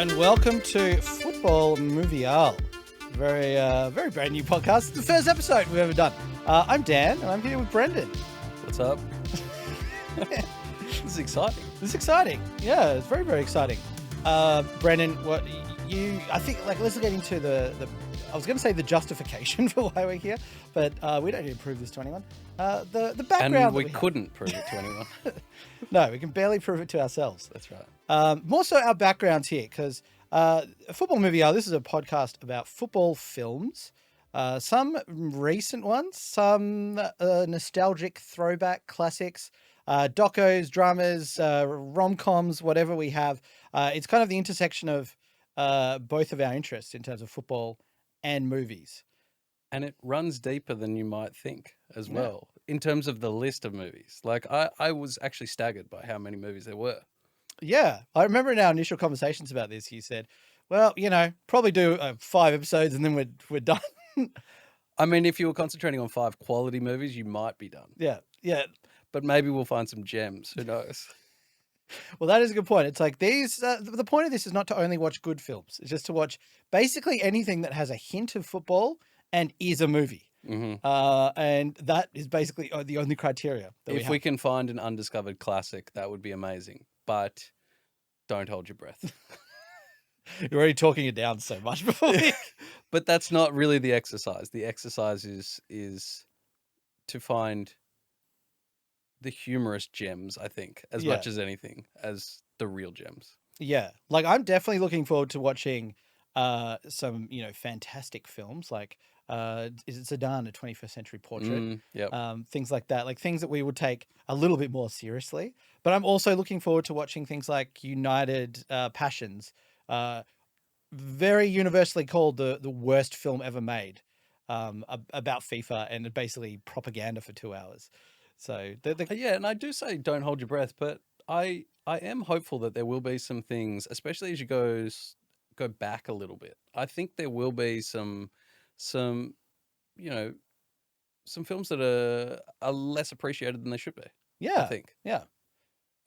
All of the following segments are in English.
and welcome to Football Movial. Very brand new podcast. It's the first episode we've ever done. I'm Dan, and I'm here with Brendan. What's up? This is exciting. This is exciting. Yeah, it's very, very exciting. Brendan, I think let's get into the I was going to say the justification for why we're here, but we don't need to prove this to anyone. The background. And we couldn't prove it to anyone. No, we can barely prove it to ourselves. That's right. More so our backgrounds here, because Football Movial, this is a podcast about football films. Some recent ones, some nostalgic throwback classics, docos, dramas, rom-coms, whatever we have. It's kind of the intersection of both of our interests in terms of football and movies. And it runs deeper than you might think as well, in terms of the list of movies. Like, I was actually staggered by how many movies there were. Yeah. I remember in our initial conversations about this, you said, well, probably do 5 episodes and then we're done. I mean, if you were concentrating on 5 quality movies, you might be done. Yeah. But maybe we'll find some gems. Who knows? Well, that is a good point. It's like these, the point of this is not to only watch good films. It's just to watch basically anything that has a hint of football and is a movie. Mm-hmm. And that is basically the only criteria. If we can find an undiscovered classic, that would be amazing. But don't hold your breath. You're already talking it down so much before we... But that's not really the exercise. The exercise is to find the humorous gems, I think, as much as anything, as the real gems. Yeah. Like, I'm definitely looking forward to watching some, fantastic films like is it Zidane, a 21st Century Portrait? Things like that, like things that we would take a little bit more seriously. But I'm also looking forward to watching things like United Passions, very universally called the worst film ever made, about FIFA and basically propaganda for 2 hours. So yeah, and I do say don't hold your breath, but I am hopeful that there will be some things, especially as you go back a little bit. I think there will be some films that are less appreciated than they should be. Yeah, I think. Yeah.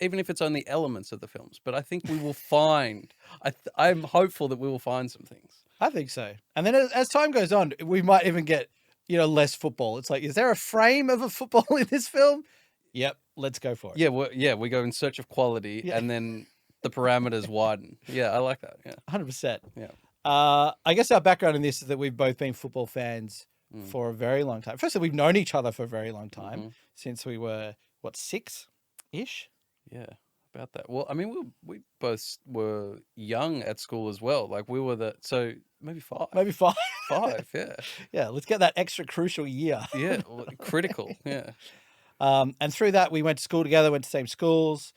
Even if it's only elements of the films, but I think we will find. I'm hopeful that we will find some things. I think so. And then as time goes on, we might even get less football. It's like, is there a frame of a football in this film? Yep, let's go for it. Yeah, we go in search of quality, and then the parameters widen. Yeah, I like that. Yeah, 100%. Yeah. I guess our background in this is that we've both been football fans for a very long time. Firstly, we've known each other for a very long time, since we were 6-ish. Yeah, about that. Well, I mean, we both were young at school as well. Like we were so maybe 5. Maybe 5. 5, yeah. Yeah, let's get that extra crucial year. Yeah, critical, yeah. And through that, we went to school together, went to the same schools.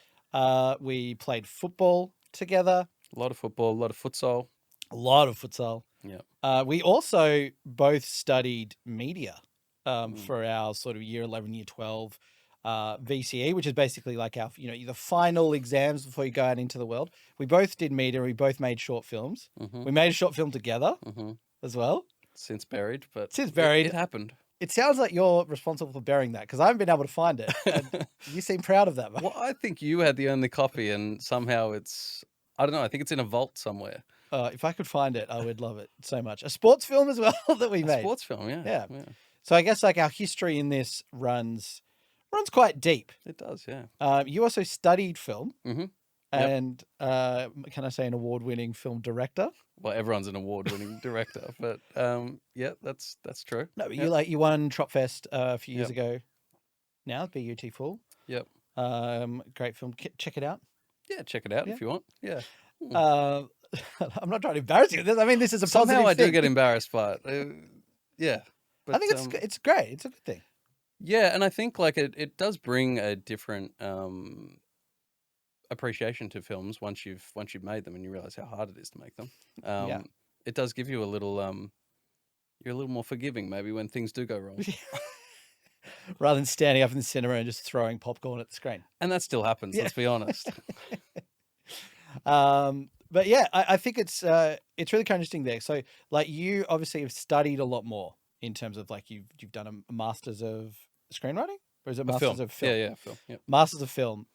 We played football together. A lot of football, a lot of futsal. A lot of futsal. Yeah. We also both studied media for our sort of year 11, year 12 VCE, which is basically like our, the final exams before you go out into the world. We both did media. We both made short films. We made a short film together as well. Since buried, but it happened. It sounds like you're responsible for burying that because I haven't been able to find it. And you seem proud of that. Mate. Well, I think you had the only copy and somehow I don't know, I think it's in a vault somewhere. If I could find it, I would love it so much. A sports film as well that we made. A sports film, yeah. So I guess like our history in this runs quite deep. It does, yeah. You also studied film. Mm-hmm. And can I say an award-winning film director? Well, everyone's an award-winning director, but yeah, that's true. No, but you won Tropfest a few years ago. Now BUT Full. Yep. Great film. Check it out. Yeah, check it out if you want. Yeah. I'm not trying to embarrass you. I mean, this is a positive Somehow I thing. do get embarrassed, but yeah. But, I think it's great. It's a good thing. Yeah, and I think like it does bring a different appreciation to films once you've made them and you realize how hard it is to make them. It does give you a little you're a little more forgiving maybe when things do go wrong. Rather than standing up in the cinema and just throwing popcorn at the screen. And that still happens, let's be honest. But yeah, I think it's really kind of interesting there. So like you obviously have studied a lot more in terms of like you've done a master's of screenwriting. Or is it A Masters film. of Film? Yeah, film. Yep. Masters of Film.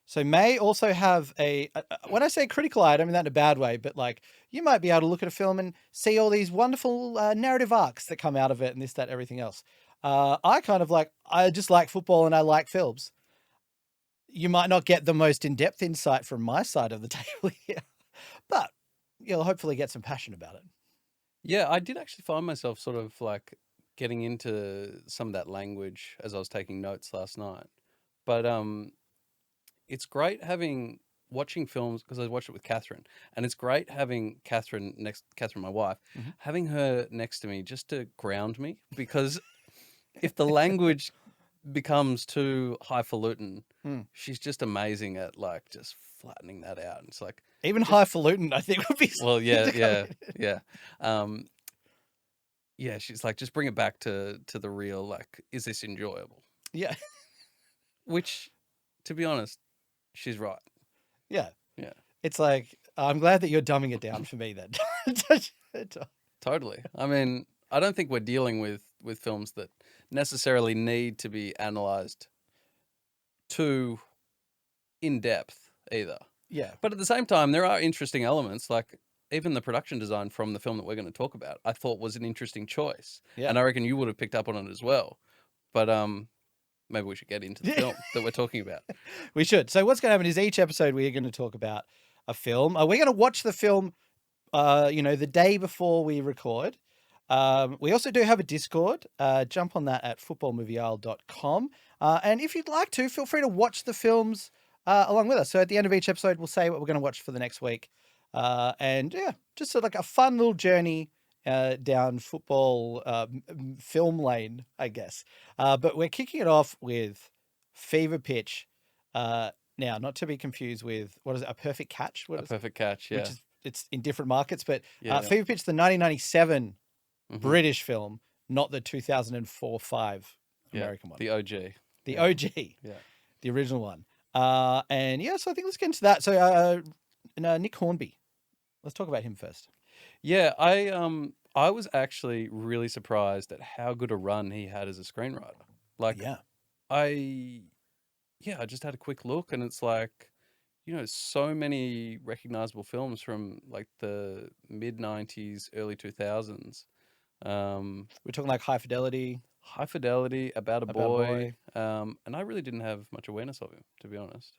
So may also have when I say critical eye, I don't mean that in a bad way, but like you might be able to look at a film and see all these wonderful narrative arcs that come out of it and this, that, everything else. I just like football and I like films. You might not get the most in-depth insight from my side of the table here, but you'll hopefully get some passion about it. Yeah, I did actually find myself sort of like getting into some of that language as I was taking notes last night. But it's great watching films, because I watched it with Catherine, and it's great having Catherine, my wife, having her next to me just to ground me, because if the language becomes too highfalutin, she's just amazing at like just flattening that out. And it's like even highfalutin, I think would be. Well, yeah. Yeah, she's like, just bring it back to the real. Like, is this enjoyable? Yeah. Which, to be honest, she's right. Yeah. Yeah. It's like, I'm glad that you're dumbing it down for me then. Totally. I mean, I don't think we're dealing with films that necessarily need to be analysed too in depth either. Yeah. But at the same time, there are interesting elements, like even the production design from the film that we're going to talk about, I thought was an interesting choice. Yeah. And I reckon you would have picked up on it as well. But maybe we should get into the film that we're talking about. We should. So what's going to happen is each episode we're going to talk about a film. We're going to watch the film, the day before we record. We also do have a Discord. Jump on that at footballmovial.com. And if you'd like to, feel free to watch the films along with us. So at the end of each episode, we'll say what we're going to watch for the next week. And yeah, just sort of like a fun little journey down football film lane, I guess. But we're kicking it off with Fever Pitch. Now, not to be confused with, what is it, A Perfect Catch? A Perfect Catch, yeah. It's in different markets, but Fever Pitch, the 1997 British film, not the 2004-5 American one. The OG. The OG. Yeah. The original one. And yeah, so I think let's get into that. So Nick Hornby. Let's talk about him first. Yeah, I was actually really surprised at how good a run he had as a screenwriter. Like, I just had a quick look, and it's like, so many recognizable films from like the mid 90s, early 2000s. We're talking like High Fidelity, About a Boy. And I really didn't have much awareness of him, to be honest.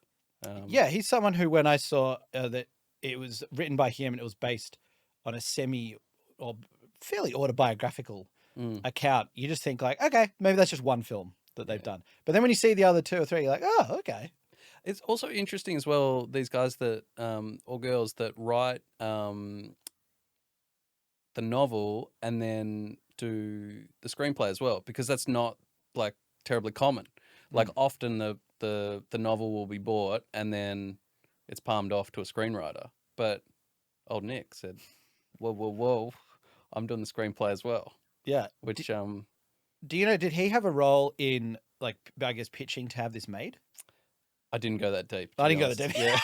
Yeah, he's someone who, when I saw that it was written by him and it was based on a semi or fairly autobiographical account, you just think like, okay, maybe that's just one film that they've done. But then when you see the other two or three, you're like, oh, okay. It's also interesting as well, these guys that, or girls that write the novel and then do the screenplay as well, because that's not like terribly common. Like often the novel will be bought and then it's palmed off to a screenwriter. But old Nick said, whoa, I'm doing the screenplay as well. Yeah. Which do you know, did he have a role in, like, I guess, pitching to have this made? I didn't go that deep. I didn't go that deep. Yeah.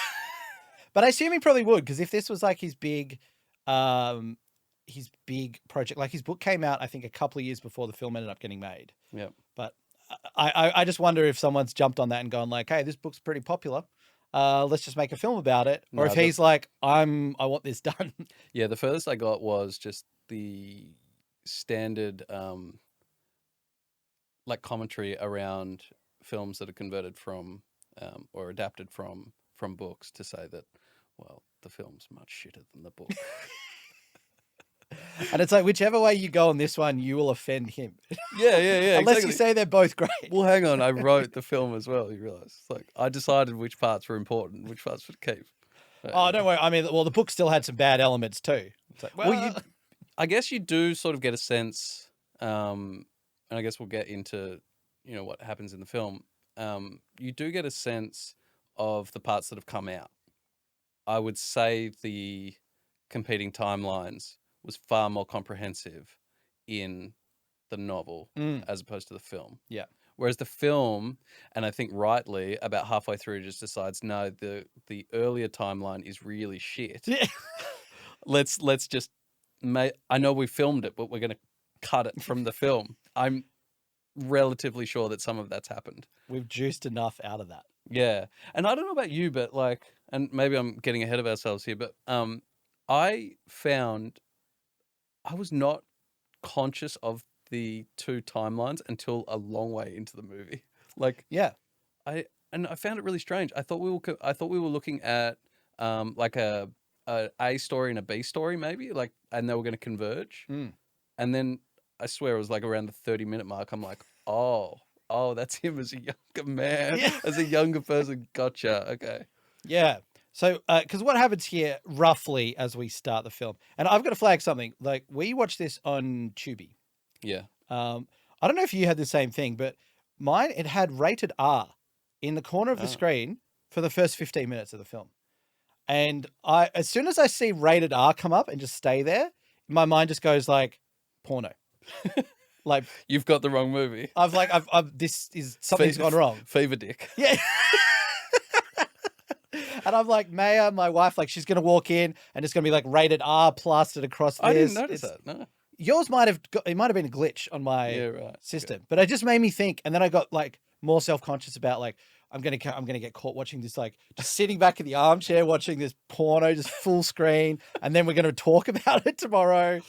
But I assume he probably would, because if this was like his big project, like his book came out, I think, a couple of years before the film ended up getting made. Yeah. But I just wonder if someone's jumped on that and gone like, hey, this book's pretty popular. Let's just make a film about it. Or if he's like, I want this done. Yeah, the furthest I got was just the standard like commentary around films that are converted from or adapted from books, to say that, well, the film's much shitter than the book. And it's like, whichever way you go on this one, you will offend him. Yeah. Unless you say they're both great. Well, hang on, I wrote the film as well, you realise. It's like, I decided which parts were important, which parts would keep. Don't worry. I mean, well, the book still had some bad elements too. It's like, I guess you do sort of get a sense, and I guess we'll get into, what happens in the film. You do get a sense of the parts that have come out. I would say the competing timelines was far more comprehensive in the novel as opposed to the film. Yeah. Whereas the film, and I think rightly, about halfway through just decides, no, the earlier timeline is really shit. Yeah. Let's just I know we filmed it, but we're going to cut it from the film. I'm relatively sure that some of that's happened. We've juiced enough out of that. Yeah. And I don't know about you, but like, and maybe I'm getting ahead of ourselves here, but I found I was not conscious of the two timelines until a long way into the movie. Like, yeah, I found it really strange. I thought we were looking at like a story and a B story maybe, like, and they were going to converge. And then I swear it was like around the 30-minute mark. I'm like, oh, that's him as a younger man, as a younger person. Gotcha. Okay. Yeah. So, because what happens here roughly as we start the film, and I've got to flag something. Like, we watched this on Tubi. Yeah. I don't know if you had the same thing, but mine, it had rated R in the corner of the screen for the first 15 minutes of the film. And as soon as I see rated R come up and just stay there, my mind just goes like, porno. Like, you've got the wrong movie. I've this is something's gone wrong. Fever dick. Yeah. And I'm like, Maya, my wife, like, she's going to walk in and it's going to be like rated R plastered across this. I didn't notice that. No. Yours might have been a glitch on my system, but it just made me think. And then I got like more self-conscious about like, I'm going to get caught watching this, like just sitting back in the armchair, watching this porno, just full screen. And then we're going to talk about it tomorrow.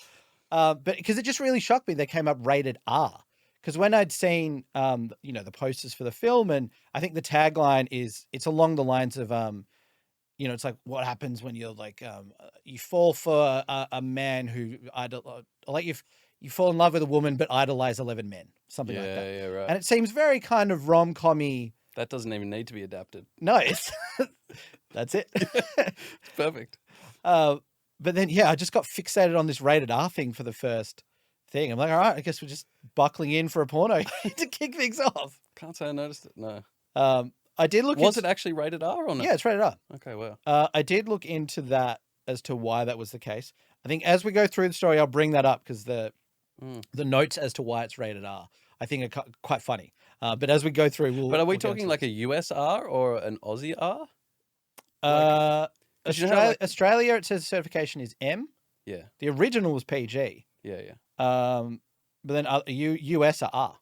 But because it just really shocked me, they came up rated R. Because when I'd seen, the posters for the film, and I think the tagline is, it's along the lines of, it's like, what happens when you're like, you fall for a man who like you fall in love with a woman, but idolize 11 men, something like that. Yeah, right. And it seems very kind of rom-com-y. That doesn't even need to be adapted. No, it's that's it. It's perfect. But then, I just got fixated on this rated R thing for the first thing. I'm like, all right, I guess we're just buckling in for a porno to kick things off. Can't say I noticed it. No. I did look. Was it actually rated R or not? Yeah, it's rated R. Okay, wow. I did look into that as to why that was the case. I think as we go through the story, I'll bring that up because the notes as to why it's rated R, I think, are quite funny. But as we go through, But are we talking like a US R or an Aussie R? Australia, it says certification is M. Yeah. The original was PG. Yeah. But then US are R.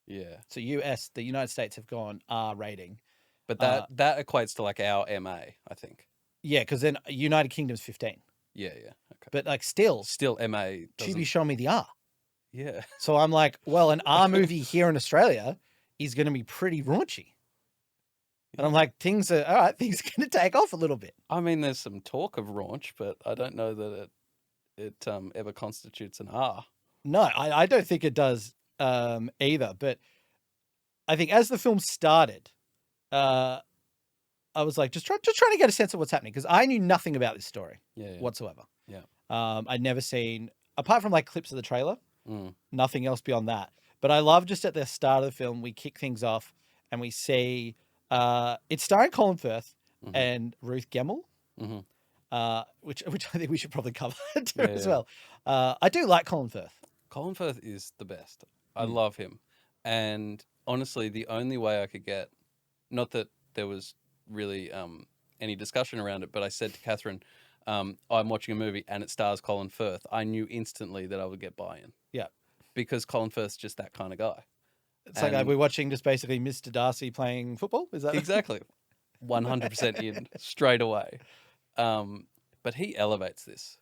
Yeah. So US, the United States have gone R rating. But that equates to like our MA, I think. Yeah, because then United Kingdom's 15. Yeah. Okay. But like still MA. Tubi showing me the R. Yeah. So I'm like, well, an R movie here in Australia is going to be pretty raunchy. And I'm like, things are going to take off a little bit. I mean, there's some talk of raunch, but I don't know that it ever constitutes an R. No, I don't think it does either. But I think as the film started, I was like, just trying to get a sense of what's happening because I knew nothing about this story whatsoever. Yeah. I'd never seen, apart from like clips of the trailer, nothing else beyond that. But I love just at the start of the film, we kick things off and we see it's starring Colin Firth and Ruth Gemell, which I think we should probably cover as well. I do like Colin Firth. Colin Firth is the best. I love him. And honestly, the only way I could get, not that there was really any discussion around it, but I said to Catherine, I'm watching a movie and it stars Colin Firth. I knew instantly that I would get buy-in. Yeah. Because Colin Firth's just that kind of guy. It's like we're watching just basically Mr. Darcy playing football. Is that exactly 100% in straight away? But he elevates this.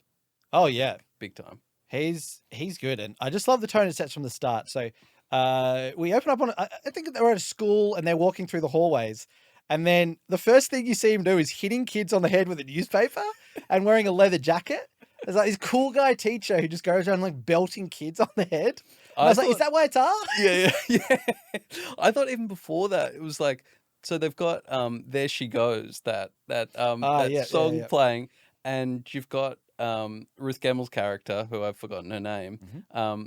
Oh yeah, big time. He's good, and I just love the tone it sets from the start. So we open up on I think they're at a school and they're walking through the hallways, and then the first thing you see him do is hitting kids on the head with a newspaper and wearing a leather jacket. There's like this cool guy teacher who just goes around like belting kids on the head. I was like, is that why it's R? Yeah. I thought even before that, it was like, so they've got There She Goes, that song playing, and you've got Ruth Gemmell's character, who I've forgotten her name,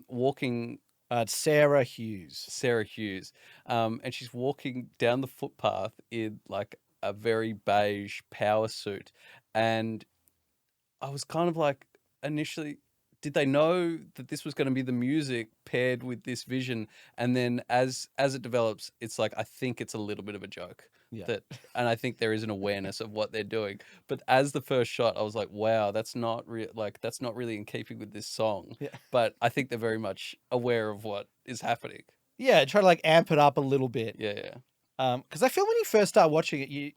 walking. Sarah Hughes. And she's walking down the footpath in like a very beige power suit. And I was kind of like, initially, did they know that this was going to be the music paired with this vision? And then as it develops, it's like, I think it's a little bit of a joke. Yeah. And I think there is an awareness of what they're doing. But as the first shot, I was like, wow, that's not really in keeping with this song. Yeah. But I think they're very much aware of what is happening. Yeah, try to like amp it up a little bit. Yeah. Because I feel when you first start watching it,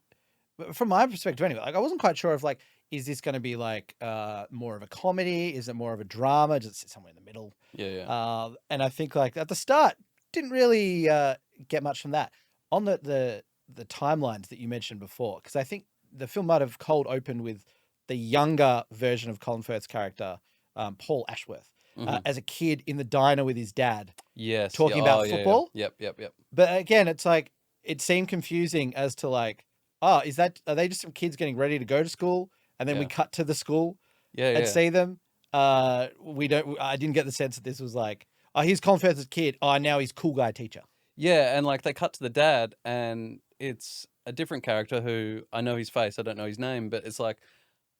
from my perspective anyway, like I wasn't quite sure if like, is this going to be like more of a comedy? Is it more of a drama? Does it sit somewhere in the middle? Yeah. And I think like at the start, didn't really get much from that. On the timelines that you mentioned before, because I think the film might have cold opened with the younger version of Colin Firth's character, Paul Ashworth, as a kid in the diner with his dad. Yes. Talking about football. Yeah. Yep. But again, it's like, it seemed confusing as to like, are they just some kids getting ready to go to school? And then we cut to the school and see them. I didn't get the sense that this was like, oh, here's Colin Firth's kid. Oh, now he's cool guy teacher. Yeah, and like they cut to the dad, and it's a different character who I know his face, I don't know his name, but it's like,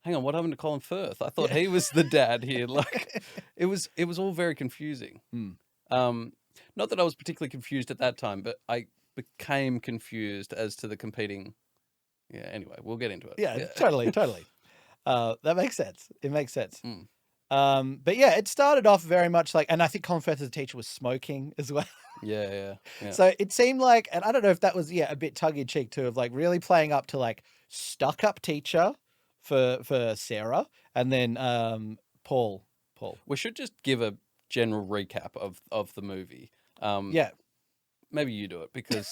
hang on, what happened to Colin Firth? I thought he was the dad here. Like, it was all very confusing. Not that I was particularly confused at that time, but I became confused as to the competing. Yeah. Anyway, we'll get into it. Yeah. Totally. That makes sense. It makes sense. Mm. But yeah, it started off very much like, and I think Colin Firth as a teacher was smoking as well. Yeah. So it seemed like, and I don't know if that was a bit tongue in cheek too, of like really playing up to like stuck up teacher for Sarah, and then Paul. We should just give a general recap of the movie. Yeah. Maybe you do it because,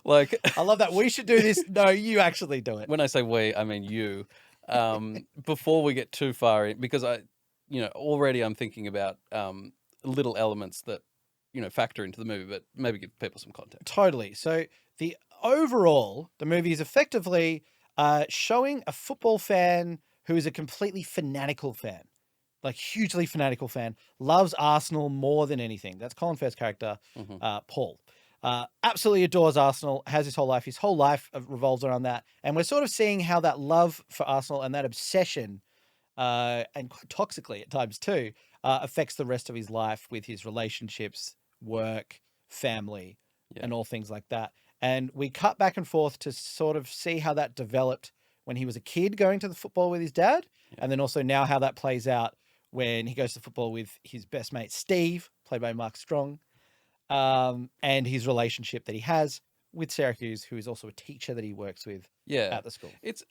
like, I love that. We should do this. No, you actually do it. When I say we, I mean you. Before we get too far in, because already I'm thinking about little elements that factor into the movie, but maybe give people some context. Totally. So the movie is effectively showing a football fan who is a completely fanatical fan, like hugely fanatical fan, loves Arsenal more than anything. That's Colin Firth's character, Paul. Absolutely adores Arsenal, has his whole life revolves around that. And we're sort of seeing how that love for Arsenal and that obsession, and quite toxically at times too, affects the rest of his life with his relationships, work, family, and all things like that. And we cut back and forth to sort of see how that developed when he was a kid going to the football with his dad. And then also now how that plays out when he goes to football with his best mate, Steve, played by Mark Strong. And his relationship that he has with Syracuse, who is also a teacher that he works with at the school. It's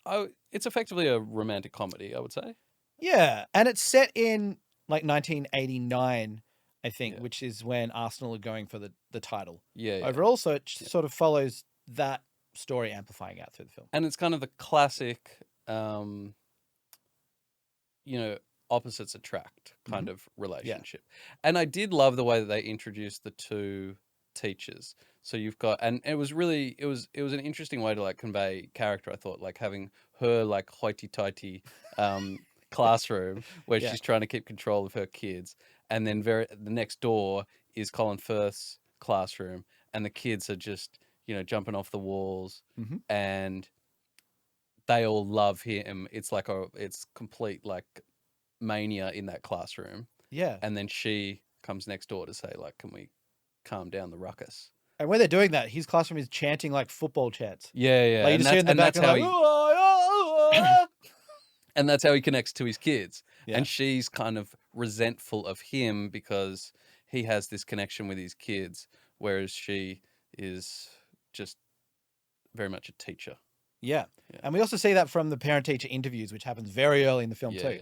effectively a romantic comedy, I would say. Yeah, and it's set in like 1989, I think, which is when Arsenal are going for the title. Overall, so it sort of follows that story amplifying out through the film. And it's kind of the classic, opposites attract kind of relationship. And I did love the way that they introduced the two teachers. So you've got, and it was an interesting way to like convey character, I thought, like having her like hoity-toity classroom where she's trying to keep control of her kids, and then the next door is Colin Firth's classroom, and the kids are just jumping off the walls, and they all love him. It's like it's complete like mania in that classroom. And then she comes next door to say like, can we calm down the ruckus? And when they're doing that, his classroom is chanting like football chants. Like you just hear in the back and that's how he connects to his kids. And she's kind of resentful of him because he has this connection with his kids, whereas she is just very much a teacher. And we also see that from the parent-teacher interviews, which happens very early in the film too.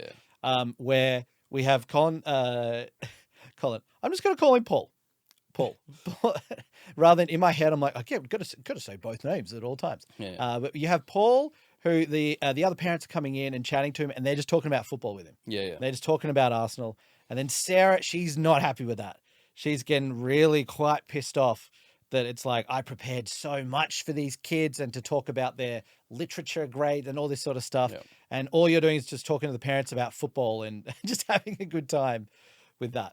Where we have Colin. I'm just going to call him Paul. Rather than in my head, I'm like, okay, we've got to say both names at all times. But you have Paul, who the other parents are coming in and chatting to him, and they're just talking about football with him. They're just talking about Arsenal. And then Sarah, she's not happy with that. She's getting really quite pissed off that it's like, I prepared so much for these kids and to talk about their literature grade and all this sort of stuff. And all you're doing is just talking to the parents about football and just having a good time with that.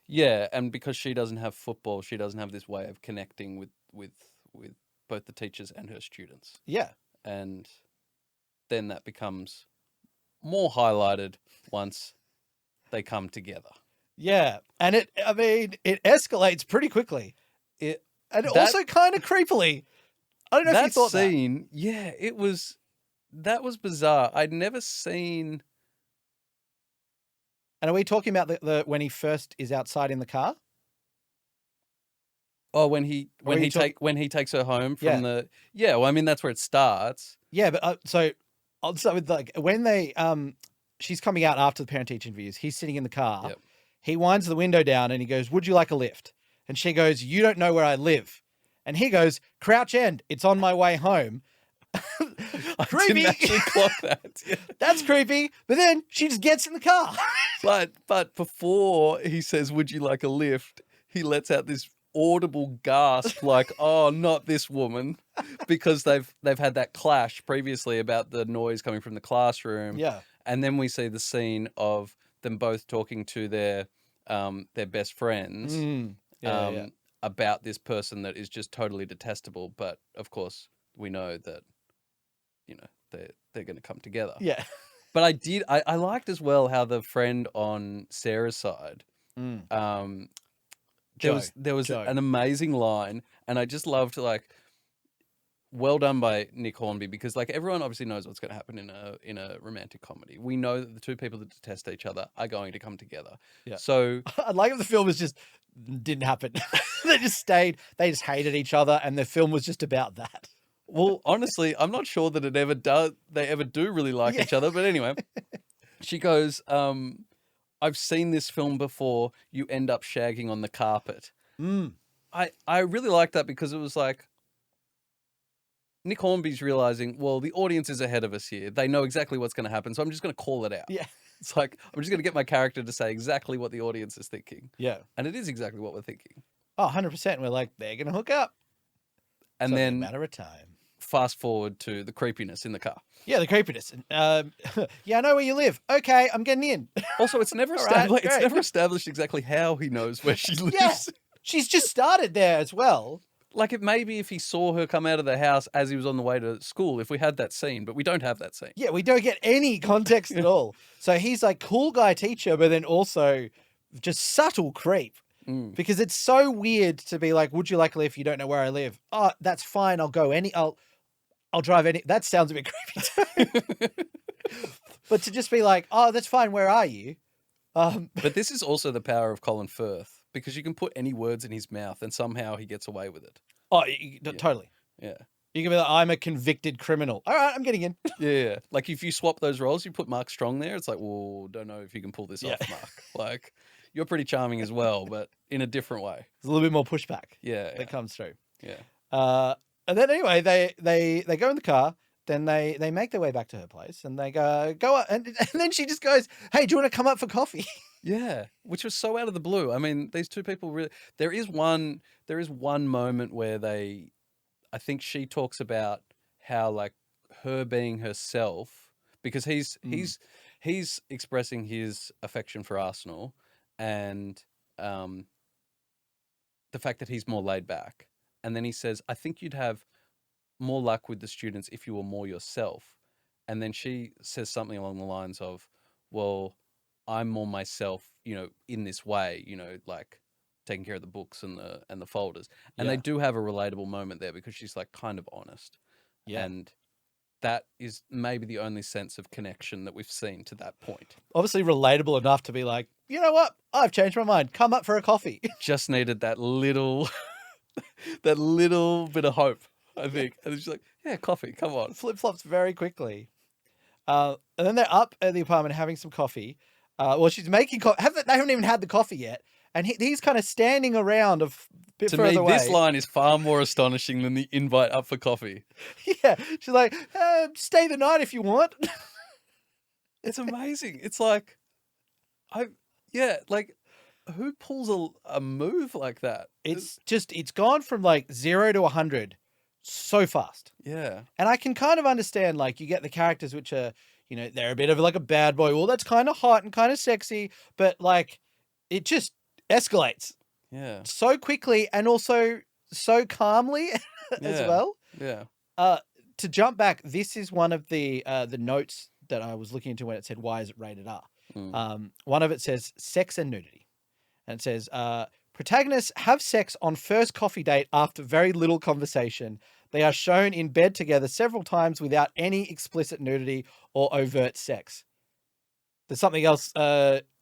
And because she doesn't have football, she doesn't have this way of connecting with both the teachers and her students. And then that becomes more highlighted once they come together. And it escalates pretty quickly. Also kind of creepily. I don't know if you thought that scene. That was bizarre. I'd never seen. And are we talking about the when he first is outside in the car? Oh, when he takes her home from the well, I mean that's where it starts. Yeah, but so I'll start with like when they she's coming out after the parent teacher interviews. He's sitting in the car. Yep. He winds the window down and he goes, "Would you like a lift?" And she goes, "You don't know where I live." And he goes, "Crouch End. It's on my way home." Creepy. I didn't actually clock that. Yeah. That's creepy. But then she just gets in the car. but before he says, "Would you like a lift?" he lets out this audible gasp, like, "Oh, not this woman," because they've had that clash previously about the noise coming from the classroom. Yeah. And then we see the scene of them both talking to their best friends about this person that is just totally detestable. But of course, we know that they're going to come together. Yeah. But I liked as well how the friend on Sarah's side, there was an amazing line, and I just loved well done by Nick Hornby, because like everyone obviously knows what's going to happen in a romantic comedy. We know that the two people that detest each other are going to come together. Yeah. So I like if the film was just didn't happen. They just hated each other, and the film was just about that. Well, honestly, I'm not sure that they ever do really like each other. But anyway, she goes, "I've seen this film before. You end up shagging on the carpet." I really liked that, because it was like Nick Hornby's realizing, well, the audience is ahead of us here. They know exactly what's going to happen, so I'm just going to call it out. Yeah. It's like, I'm just going to get my character to say exactly what the audience is thinking. Yeah. And it is exactly what we're thinking. Oh, 100%. We're like, they're going to hook up. And it's then only a matter of time. Fast forward to the creepiness in the car. Yeah, the creepiness. Yeah, I know where you live. Okay, I'm getting in. Also, it's never it's never established exactly how he knows where she lives. Yeah, she's just started there as well. Like, it may be if he saw her come out of the house as he was on the way to school, if we had that scene, but we don't have that scene. Yeah, we don't get any context at all. So he's like cool guy teacher, but then also just subtle creep. Because it's so weird to be like, "Would you like to live if you don't know where I live?" Oh, that's fine. I'll drive any. That sounds a bit creepy too. But to just be like, "Oh, that's fine. Where are you?" But this is also the power of Colin Firth, because you can put any words in his mouth and somehow he gets away with it. Oh, totally. Yeah. You can be like, "I'm a convicted criminal." All right, I'm getting in. Yeah. Like, if you swap those roles, you put Mark Strong there, it's like, well, don't know if you can pull this off, Mark. Like, you're pretty charming as well, but in a different way. There's a little bit more pushback. That comes through. Yeah. And then anyway, they go in the car. Then they make their way back to her place, and they go up, and then she just goes, "Hey, do you want to come up for coffee?" Yeah, which was so out of the blue. I mean, these two people really. There is one moment where I think she talks about how, like, her being herself, because he's expressing his affection for Arsenal, and the fact that he's more laid back. And then he says, "I think you'd have more luck with the students if you were more yourself." And then she says something along the lines of, "Well, I'm more myself, in this way, like taking care of the books and the folders." And they do have a relatable moment there, because she's like kind of honest. Yeah. And that is maybe the only sense of connection that we've seen to that point. Obviously relatable enough to be like, "You know what? I've changed my mind. Come up for a coffee." Just needed that little that little bit of hope, I think. And she's like, "Yeah, coffee, come on." Flip-flops very quickly. And then they're up at the apartment having some coffee. Well, she's making coffee. They haven't even had the coffee yet. And he's kind of standing around a bit further away. This line is far more astonishing than the invite up for coffee. Yeah. She's like, "Stay the night if you want." It's amazing. It's like, who pulls a move like that? It's gone from like 0 to 100 so fast. Yeah. And I can kind of understand, like, you get the characters which are, they're a bit of like a bad boy. Well, that's kind of hot and kind of sexy, but like, it just escalates. Yeah. So quickly, and also so calmly as well. Yeah. To jump back, this is one of the notes that I was looking into when it said, "Why is it rated R?" One of it says sex and nudity. And it says, protagonists have sex on first coffee date after very little conversation. They are shown in bed together several times without any explicit nudity or overt sex. There's something else.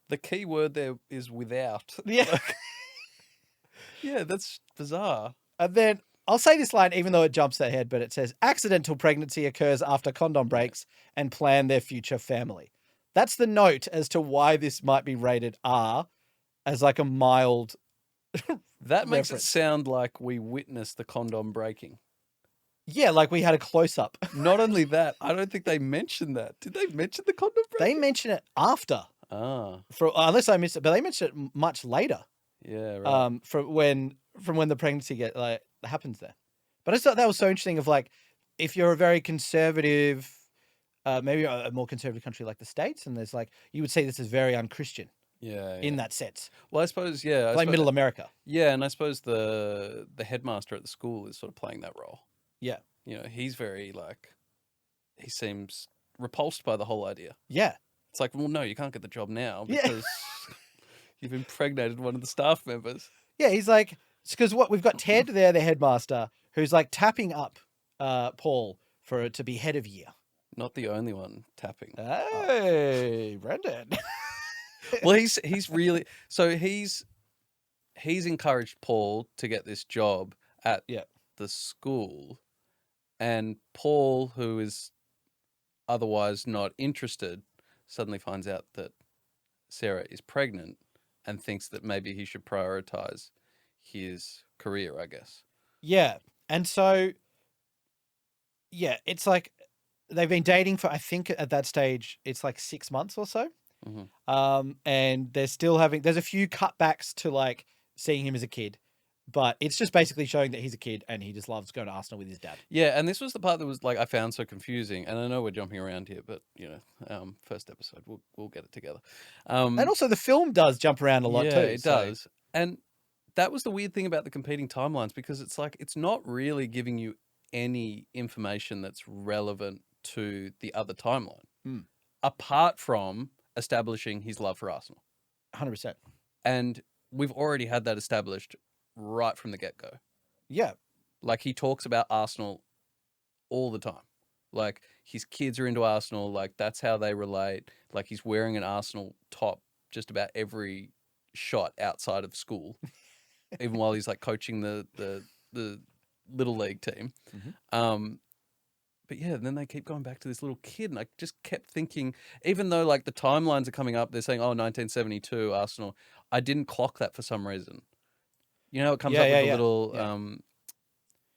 The key word there is without. Yeah. Yeah, that's bizarre. And then I'll say this line, even though it jumps ahead, but it says, accidental pregnancy occurs after condom breaks and plan their future family. That's the note as to why this might be rated R as like a mild That makes reference. it sound like we witnessed the condom breaking. Yeah, like we had a close-up. Not only that, I don't think they mentioned that. Did they mention the condom breaking? They mention it after. Ah. Unless I missed it, but they mention it much later. Yeah, right. From when the pregnancy happens there. But I just thought that was so interesting of like, if you're a very conservative, maybe a more conservative country like the States, and there's like, you would say this is very unchristian. Yeah. In that sense. Well, I suppose, yeah. Like middle America. Yeah, and I suppose the headmaster at the school is sort of playing that role. Yeah. You know, he's very like, he seems repulsed by the whole idea. Yeah. It's like, well, no, you can't get the job now because you've impregnated one of the staff members. Yeah, he's like, it's because we've got Ted there, the headmaster, who's like tapping up Paul for it to be head of year. Not the only one tapping. Hey, Brendan. Well, he's really, so he's encouraged Paul to get this job at the school, and Paul, who is otherwise not interested, suddenly finds out that Sarah is pregnant and thinks that maybe he should prioritize his career, I guess. Yeah. And so, yeah, it's like they've been dating for, I think at that stage, it's like 6 months or so. Mm-hmm. And they're still there's a few cutbacks to like seeing him as a kid, but it's just basically showing that he's a kid and he just loves going to Arsenal with his dad. Yeah, and this was the part that was like I found so confusing. And I know we're jumping around here, but you know, first episode, we'll get it together. And also the film does jump around a lot too. Yeah, it does. And that was the weird thing about the competing timelines, because it's like it's not really giving you any information that's relevant to the other timeline, apart from establishing his love for Arsenal. 100%. And we've already had that established right from the get-go. Yeah. Like, he talks about Arsenal all the time. Like, his kids are into Arsenal. Like, that's how they relate. Like, he's wearing an Arsenal top just about every shot outside of school, even while he's, like, coaching the little league team. Mm-hmm. But yeah, then they keep going back to this little kid, and I just kept thinking, even though like the timelines are coming up, they're saying, oh, 1972, Arsenal. I didn't clock that for some reason. You know, it comes up with a little,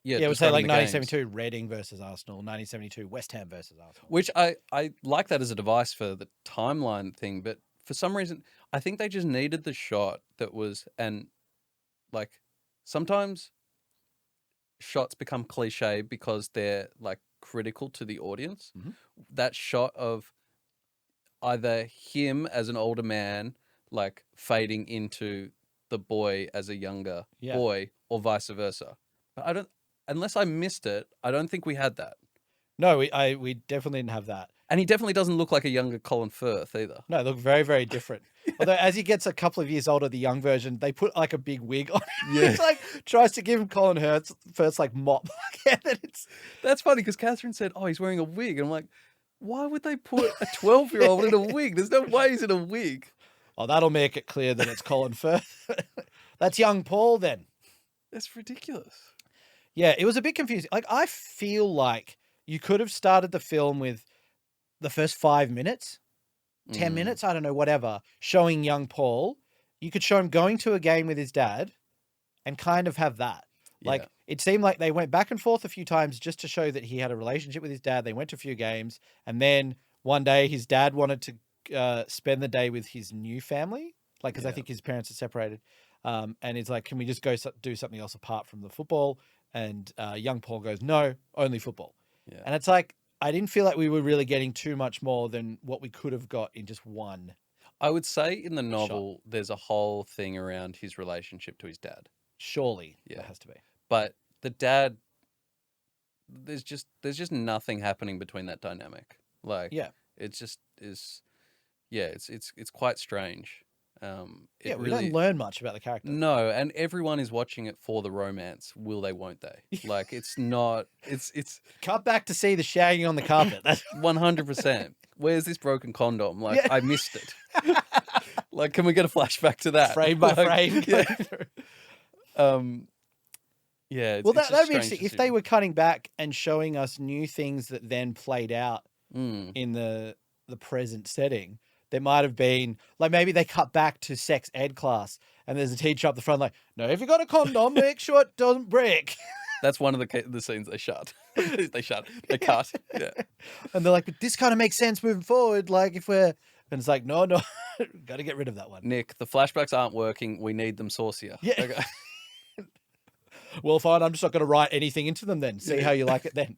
it would say like 1972 Reading versus Arsenal, 1972 West Ham versus Arsenal. Which I like that as a device for the timeline thing, but for some reason, I think they just needed the shot that was, and like sometimes shots become cliche because they're like critical to the audience. Mm-hmm. That shot of either him as an older man like fading into the boy as a younger boy, or vice versa. But I don't, unless I missed it, I don't think we had that. No, we definitely didn't have that. And he definitely doesn't look like a younger Colin Firth either. No, they look very, very different. Although as he gets a couple of years older, the young version, they put like a big wig on him. Yeah. It's like tries to give him Colin Firth's like mop. That's funny because Catherine said, oh, he's wearing a wig. And I'm like, why would they put a 12-year-old in a wig? There's no way he's in a wig. Oh, that'll make it clear that it's Colin Firth. That's young Paul then. That's ridiculous. Yeah, it was a bit confusing. Like, I feel like you could have started the film with the first 5 minutes, 10 minutes, I don't know, whatever, showing young Paul. You could show him going to a game with his dad and kind of have that. Like, it seemed like they went back and forth a few times just to show that he had a relationship with his dad. They went to a few games, and then one day his dad wanted to spend the day with his new family, like, because I think his parents are separated. And he's like, can we just go do something else apart from the football? And young Paul goes, no, only football. Yeah. And it's like, I didn't feel like we were really getting too much more than what we could have got in just one. I would say in the novel, there's a whole thing around his relationship to his dad. Surely, there has to be. But the dad, there's just nothing happening between that dynamic. Like, it just is. Yeah, it's quite strange. We don't learn much about the character. No, and everyone is watching it for the romance. Will they? Won't they? Like, it's not. It's cut back to see the shagging on the carpet. That's 100%. Where's this broken condom? Like, I missed it. Like, can we get a flashback to that? Frame by frame. Yeah. Yeah, Well, it's a that'd be strange interesting if they decision. were cutting back and showing us new things that then played out Mm. in the present setting. There might have been like maybe they cut back to sex ed class and there's a teacher up the front like, no, if you got a condom, make sure it doesn't break. That's one of the scenes they shut. They cut. Yeah. And they're like, but this kind of makes sense moving forward. Like if we're, and it's like, no, got to get rid of that one. Nick, the flashbacks aren't working. We need them saucier. Yeah. Okay. Well, fine. I'm just not going to write anything into them then. See how you like it then.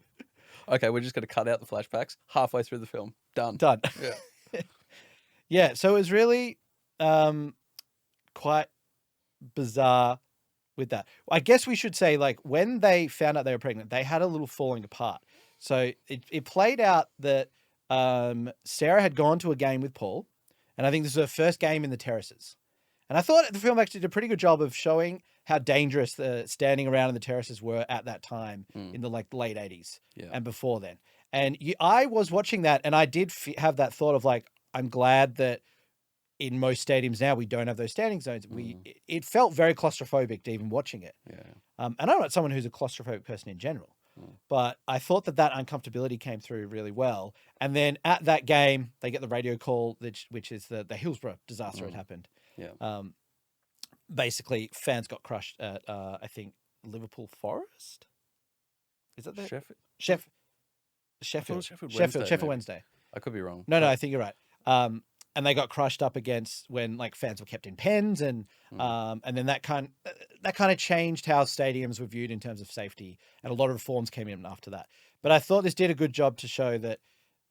Okay, we're just going to cut out the flashbacks halfway through the film. Done. Yeah. Yeah. So it was really quite bizarre with that. I guess we should say, like, when they found out they were pregnant, they had a little falling apart. So it played out that Sarah had gone to a game with Paul, and I think this was her first game in the terraces. And I thought the film actually did a pretty good job of showing how dangerous the standing around in the terraces were at that time in the like late 80s and before then. And I was watching that, and I did have that thought of like, I'm glad that in most stadiums now we don't have those standing zones. It felt very claustrophobic to even watching it. Yeah. And I'm not someone who's a claustrophobic person in general, but I thought that uncomfortability came through really well. And then at that game, they get the radio call, which is the Hillsborough disaster had happened. Yeah. Basically, fans got crushed at I think Liverpool Forest. Is that the Sheffield Wednesday. I could be wrong. No, I think you're right. And they got crushed up against when like fans were kept in pens, and then that kind of changed how stadiums were viewed in terms of safety, and a lot of reforms came in after that. But I thought this did a good job to show that,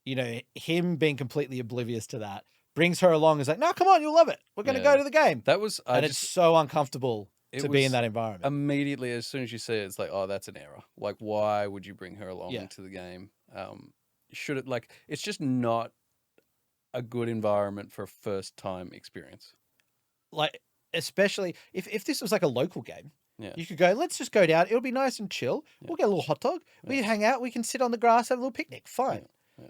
you know, him being completely oblivious to that brings her along. Is like, no, come on, you'll love it. We're going to go to the game. That was, it's so uncomfortable to be in that environment. Immediately, as soon as you see it, it's like, oh, that's an error. Like, why would you bring her along to the game? Should it like? It's just not a good environment for a first time experience. Like, especially if this was like a local game, you could go, let's just go down. It'll be nice and chill. We'll get a little hot dog. We can hang out. We can sit on the grass, have a little picnic. Fine.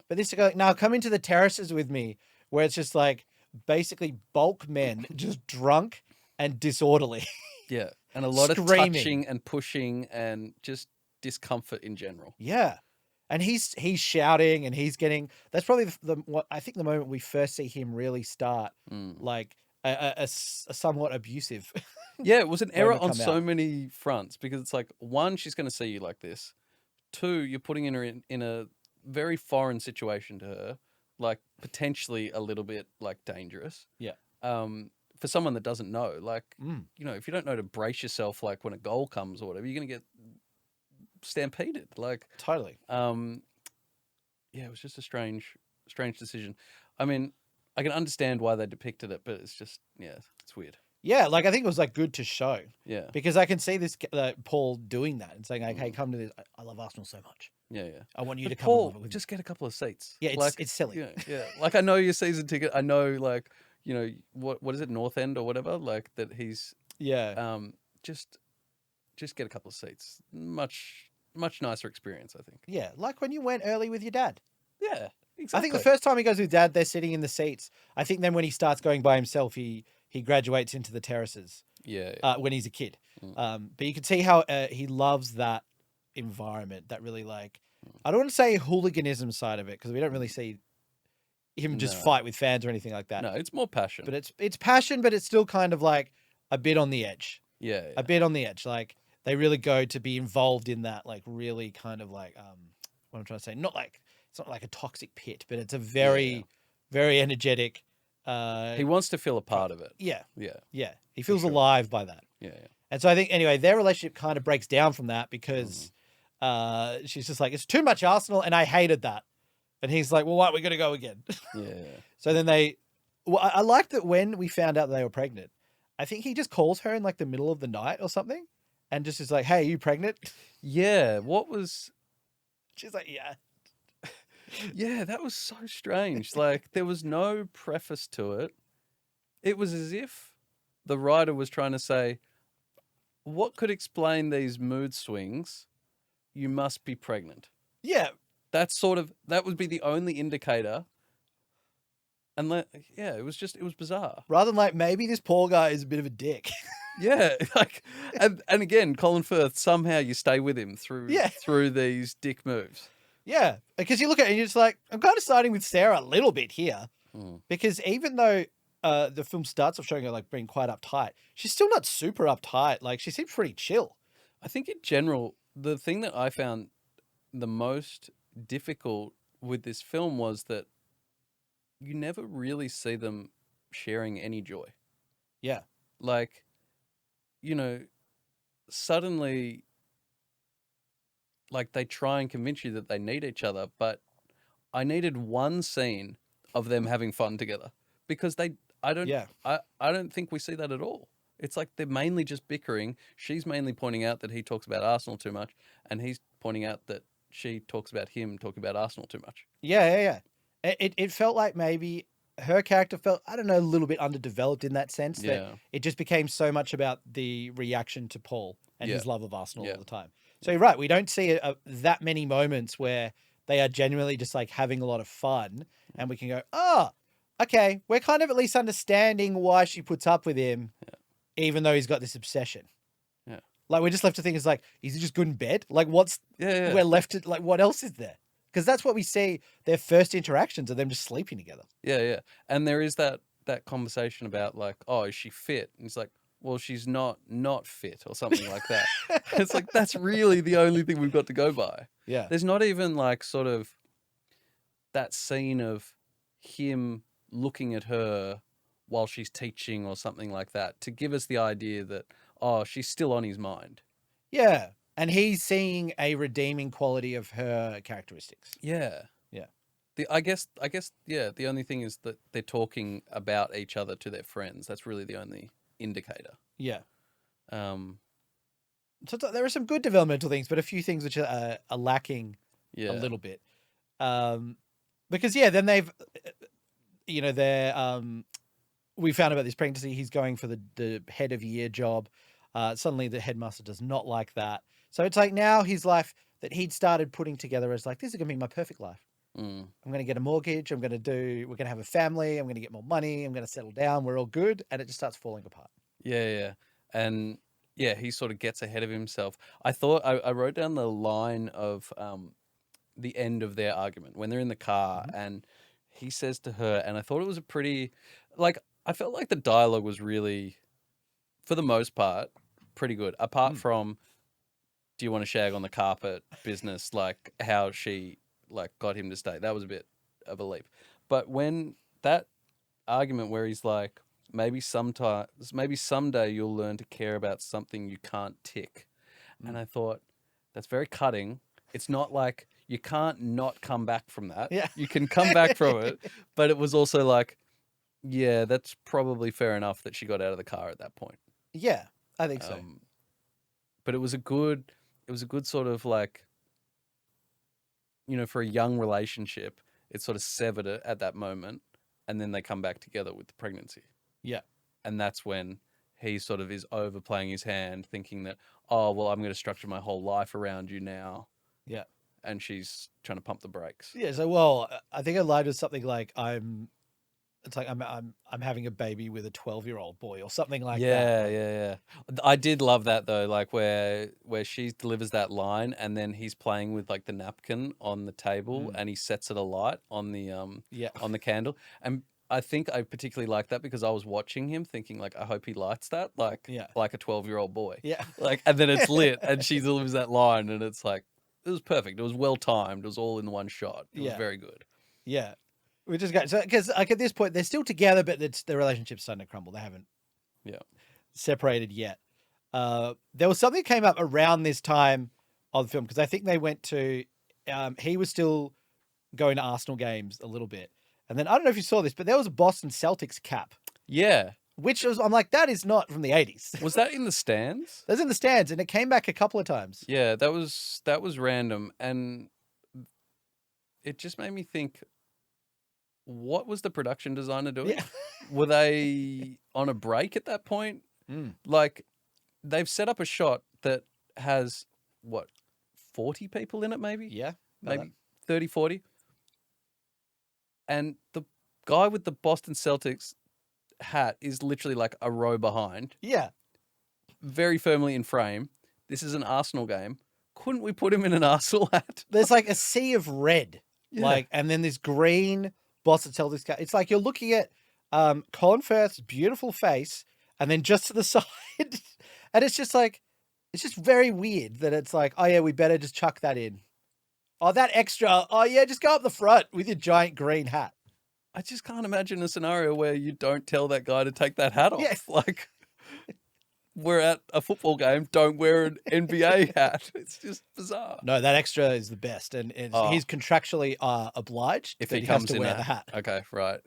But this to go like, now come into the terraces with me, where it's just like basically bulk men just drunk and disorderly. Yeah. And a lot of touching and pushing and just discomfort in general. Yeah. And he's shouting and he's getting, that's probably what I think the moment we first see him really start like a somewhat abusive. Yeah, it was an error on so many fronts, because it's like, one, she's going to see you like this. Two, you're putting her in a very foreign situation to her, like potentially a little bit like dangerous. Yeah. For someone that doesn't know, like, you know, if you don't know to brace yourself, like when a goal comes or whatever, you're going to get stampeded. Like, totally. Yeah, it was just a strange decision. I mean, I can understand why they depicted it, but it's just, it's weird. Yeah, like I think it was like good to show. Yeah. Because I can see this Paul doing that and saying like, hey, come to this. I love Arsenal so much. Yeah. I want you to come. Paul, just get a couple of seats. Yeah, it's silly. Yeah. Like, I know your season ticket. I know, like, you know, what is it, North End or whatever, like that he's just get a couple of seats. Much nicer experience, I think. Yeah, like when you went early with your dad. Yeah, exactly. I think the first time he goes with dad, they're sitting in the seats. I think then when he starts going by himself, he graduates into the terraces. Yeah. When he's a kid. But you can see how he loves that environment, that really like, I don't want to say hooliganism side of it, because we don't really see him just fight with fans or anything like that. No, it's more passion. But it's passion, but it's still kind of like a bit on the edge. Yeah. A bit on the edge. Like they really go to be involved in that, like really kind of like what I'm trying to say. It's not like a toxic pit, but it's a very, very energetic. He wants to feel a part of it. Yeah. Yeah. He feels alive by that. Yeah. And so I think anyway, their relationship kind of breaks down from that because she's just like, it's too much Arsenal, and I hated that. And he's like, well, why, we're going to go again. Yeah. So then I liked that when we found out they were pregnant, I think he just calls her in like the middle of the night or something and just is like, hey, are you pregnant? Yeah. She's like, yeah. Yeah, that was so strange. Like, there was no preface to it. It was as if the writer was trying to say, what could explain these mood swings? You must be pregnant. Yeah. That would be the only indicator. And it was bizarre. Rather than like, maybe this poor guy is a bit of a dick. Yeah, like, and again, Colin Firth, somehow you stay with him through these dick moves. Yeah, because you look at it and you're just like, I'm kind of siding with Sarah a little bit here. Because even though the film starts off showing her like being quite uptight, she's still not super uptight. Like, she seems pretty chill. I think in general, the thing that I found the most difficult with this film was that you never really see them sharing any joy. Yeah. Like, you know, suddenly, like, they try and convince you that they need each other, but I needed one scene of them having fun together, because I don't think we see that at all. It's like they're mainly just bickering. She's mainly pointing out that he talks about Arsenal too much, and he's pointing out that she talks about him talking about Arsenal too much. Yeah. It felt like maybe her character felt, I don't know, a little bit underdeveloped in that sense, that it just became so much about the reaction to Paul and his love of Arsenal all the time. So you're right, we don't see that many moments where they are genuinely just like having a lot of fun, and we can go, oh, okay, we're kind of at least understanding why she puts up with him, even though he's got this obsession. Yeah. Like, we're just left to think, is like, is he just good in bed? Like, we're left to, like, what else is there? Because that's what we see, their first interactions of them just sleeping together. Yeah. And there is that conversation about, like, oh, is she fit? And he's like, well, she's not fit, or something like that. It's like, that's really the only thing we've got to go by. Yeah. There's not even like sort of that scene of him looking at her while she's teaching or something like that to give us the idea that, oh, she's still on his mind. Yeah. And he's seeing a redeeming quality of her characteristics. Yeah. Yeah. I guess, the only thing is that they're talking about each other to their friends. That's really the only indicator. Yeah. So there are some good developmental things, but a few things which are lacking a little bit. Because then they've, we found about this pregnancy. He's going for the head of year job. Suddenly the headmaster does not like that. So it's like now his life that he'd started putting together is like, this is going to be my perfect life. I'm going to get a mortgage. we're going to have a family. I'm going to get more money. I'm going to settle down. We're all good. And it just starts falling apart. Yeah. And he sort of gets ahead of himself. I thought I wrote down the line of the end of their argument when they're in the car, and he says to her, and I thought it was a pretty, like, I felt like the dialogue was really, for the most part, pretty good. Apart from, do you want to shag on the carpet business, like how she like got him to stay. That was a bit of a leap. But when that argument where he's like, maybe someday you'll learn to care about something you can't tick. And I thought, that's very cutting. It's not like you can't not come back from that. Yeah. You can come back from it. But it was also like, yeah, that's probably fair enough that she got out of the car at that point. Yeah, I think so. But it was a good sort of like, for a young relationship, it sort of severed it at that moment, and then they come back together with the pregnancy. Yeah. And that's when he sort of is overplaying his hand, thinking that, oh, well, I'm going to structure my whole life around you now. Yeah. And she's trying to pump the brakes. Yeah. So, well, I think I lied with something like I'm having a baby with a 12-year-old boy or something like that. Yeah. I did love that though, like where she delivers that line, and then he's playing with like the napkin on the table, and he sets it alight on the on the candle. And I think I particularly like that because I was watching him thinking like, I hope he lights that like a 12-year-old boy. Yeah. Like, and then it's lit and she delivers that line, and it's like, it was perfect. It was well timed. It was all in one shot. It was very good. Yeah. Which is great. So, because like at this point they're still together, but the relationship's starting to crumble. They haven't separated yet. There was something that came up around this time of the film, because I think they went to, he was still going to Arsenal games a little bit. And then, I don't know if you saw this, but there was a Boston Celtics cap. Yeah. Which was, I'm like, that is not from the 80s. Was that in the stands? That was in the stands, and it came back a couple of times. Yeah, that was random. And it just made me think, what was the production designer doing? Yeah. Were they on a break at that point? Like, they've set up a shot that has, 40 people in it maybe? Yeah. Maybe 30, 40. And the guy with the Boston Celtics hat is literally like a row behind. Yeah. very firmly in frame. This is an Arsenal game. Couldn't we put him in an Arsenal hat? There's like a sea of red, and then this green boss that tells this guy. It's like you're looking at Colin Firth's beautiful face, and then just to the side, and it's just like, it's just very weird that it's like, oh yeah, we better just chuck that in. Oh, that extra. Oh yeah, just go up the front with your giant green hat. I just can't imagine a scenario where you don't tell that guy to take that hat off. Yes. Like, we're at a football game, don't wear an NBA hat. It's just bizarre. No, that extra is the best. And he's contractually obliged if that he has comes to in wear the hat. Okay, right.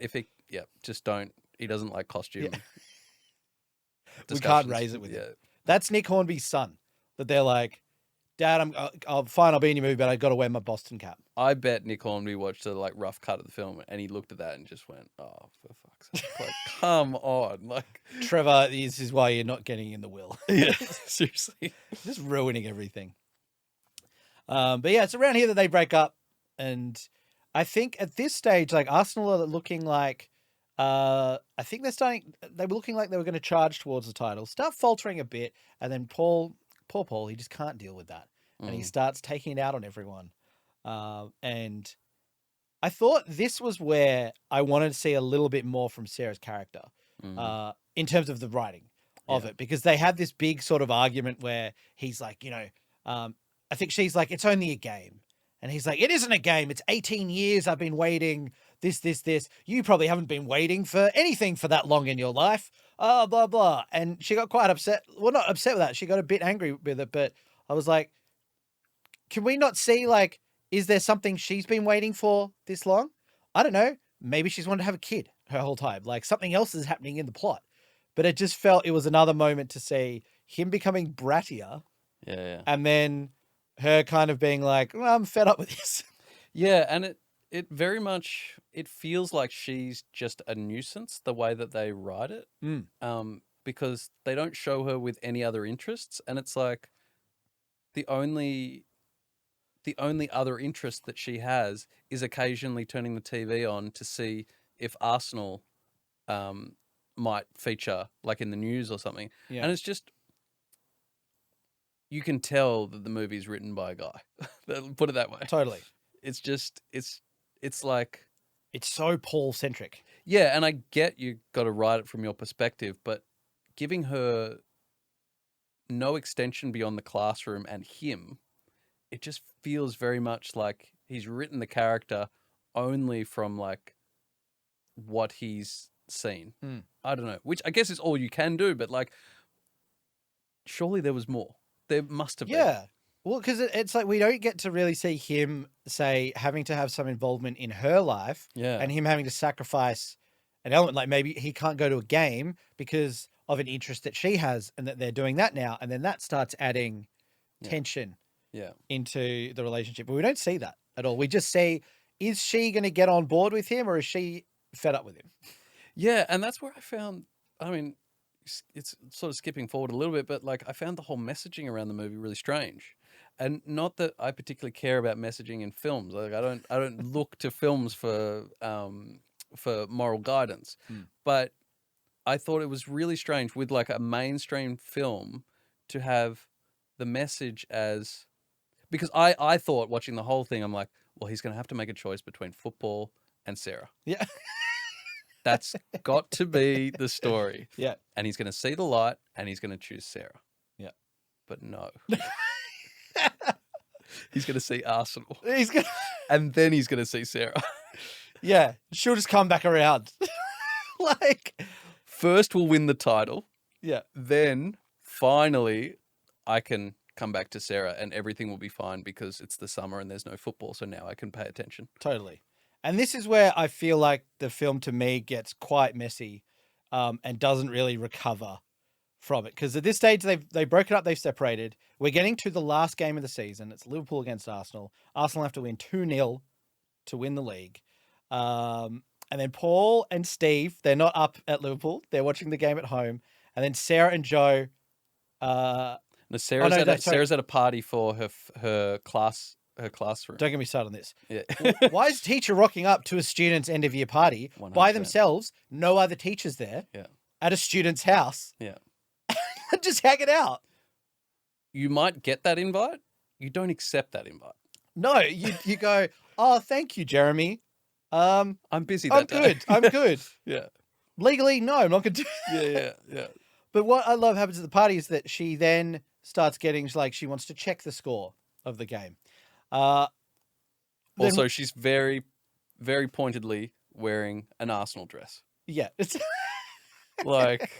Just don't. He doesn't like costume. We can't raise it with him. That's Nick Hornby's son. That they're like, Dad, I'm fine. I'll be in your movie, but I got to wear my Boston cap. I bet Nick Hornby watched a rough cut of the film, and he looked at that and just went, "Oh, for fuck's sake! Like, come on!" Like, Trevor, this is why you're not getting in the will. Yeah, seriously, just ruining everything. But yeah, it's around here that they break up, and I think at this stage, like Arsenal are looking like, I think they were looking like they were going to charge towards the title, start faltering a bit, and then poor Paul, he just can't deal with that. And he starts taking it out on everyone. And I thought this was where I wanted to see a little bit more from Sarah's character, in terms of the writing of it, because they have this big sort of argument where he's like, I think she's like, it's only a game. And he's like, it isn't a game. It's 18 years I've been waiting. This. You probably haven't been waiting for anything for that long in your life. Oh, blah, blah. And she got quite upset. Well, not upset with that. She got a bit angry with it. But I was like, can we not see, like, is there something she's been waiting for this long? I don't know. Maybe she's wanted to have a kid her whole time. Like, something else is happening in the plot. But it just felt it was another moment to see him becoming brattier. Yeah. And then her kind of being like, well, I'm fed up with this. Yeah, and it very much, it feels like she's just a nuisance, the way that they write it. Because they don't show her with any other interests. And it's like the only other interest that she has is occasionally turning the TV on to see if Arsenal might feature like in the news or something. Yeah. And it's just, you can tell that the movie's written by a guy. Put it that way. Totally. It's just, it's like, it's so Paul centric. Yeah. And I get you got to write it from your perspective, but giving her no extension beyond the classroom and him, it just feels very much like he's written the character only from like what he's seen. I don't know, which I guess is all you can do, but like, surely there was more. There must have been. Yeah. Well, because it's like we don't get to really see him, say, having to have some involvement in her life. Yeah. And him having to sacrifice an element. Like maybe he can't go to a game because of an interest that she has and that they're doing that now. And then that starts adding tension into the relationship. But we don't see that at all. We just see, is she going to get on board with him or is she fed up with him? Yeah. And that's where I found, I mean, it's sort of skipping forward a little bit, but like I found the whole messaging around the movie really strange. And not that I particularly care about messaging in films. Like I don't look to films for moral guidance. But I thought it was really strange with like a mainstream film to have the message as, because I thought watching the whole thing, I'm like, well, he's going to have to make a choice between football and Sarah. Yeah. That's got to be the story. Yeah. And he's going to see the light and he's going to choose Sarah. Yeah. But no. He's going to see Arsenal. He's and then he's going to see Sarah. Yeah. She'll just come back around. Like, first we'll win the title. Yeah. Then finally I can come back to Sarah and everything will be fine because it's the summer and there's no football. So now I can pay attention. Totally. And this is where I feel like the film to me gets quite messy and doesn't really recover from it. Because at this stage, they've broken up, they've separated. We're getting to the last game of the season. It's Liverpool against Arsenal. Arsenal have to win 2-0 to win the league. And then Paul and Steve, they're not up at Liverpool. They're watching the game at home. And then Sarah and Joe... Sarah's at a party for her classroom. Don't get me started on this. Yeah. Why is teacher rocking up to a student's end of year party 100%. by themselves? No other teachers there. Yeah. At a student's house. Yeah. just hanging out. You might get that invite. You don't accept that invite. No, you go, oh, thank you, Jeremy. I'm busy that day. I'm good. Yeah. Legally, no, I'm not going to do Yeah. But what I love happens at the party is that she then starts getting, like, she wants to check the score of the game. Also, she's very, very pointedly wearing an Arsenal dress. Yeah. It's like,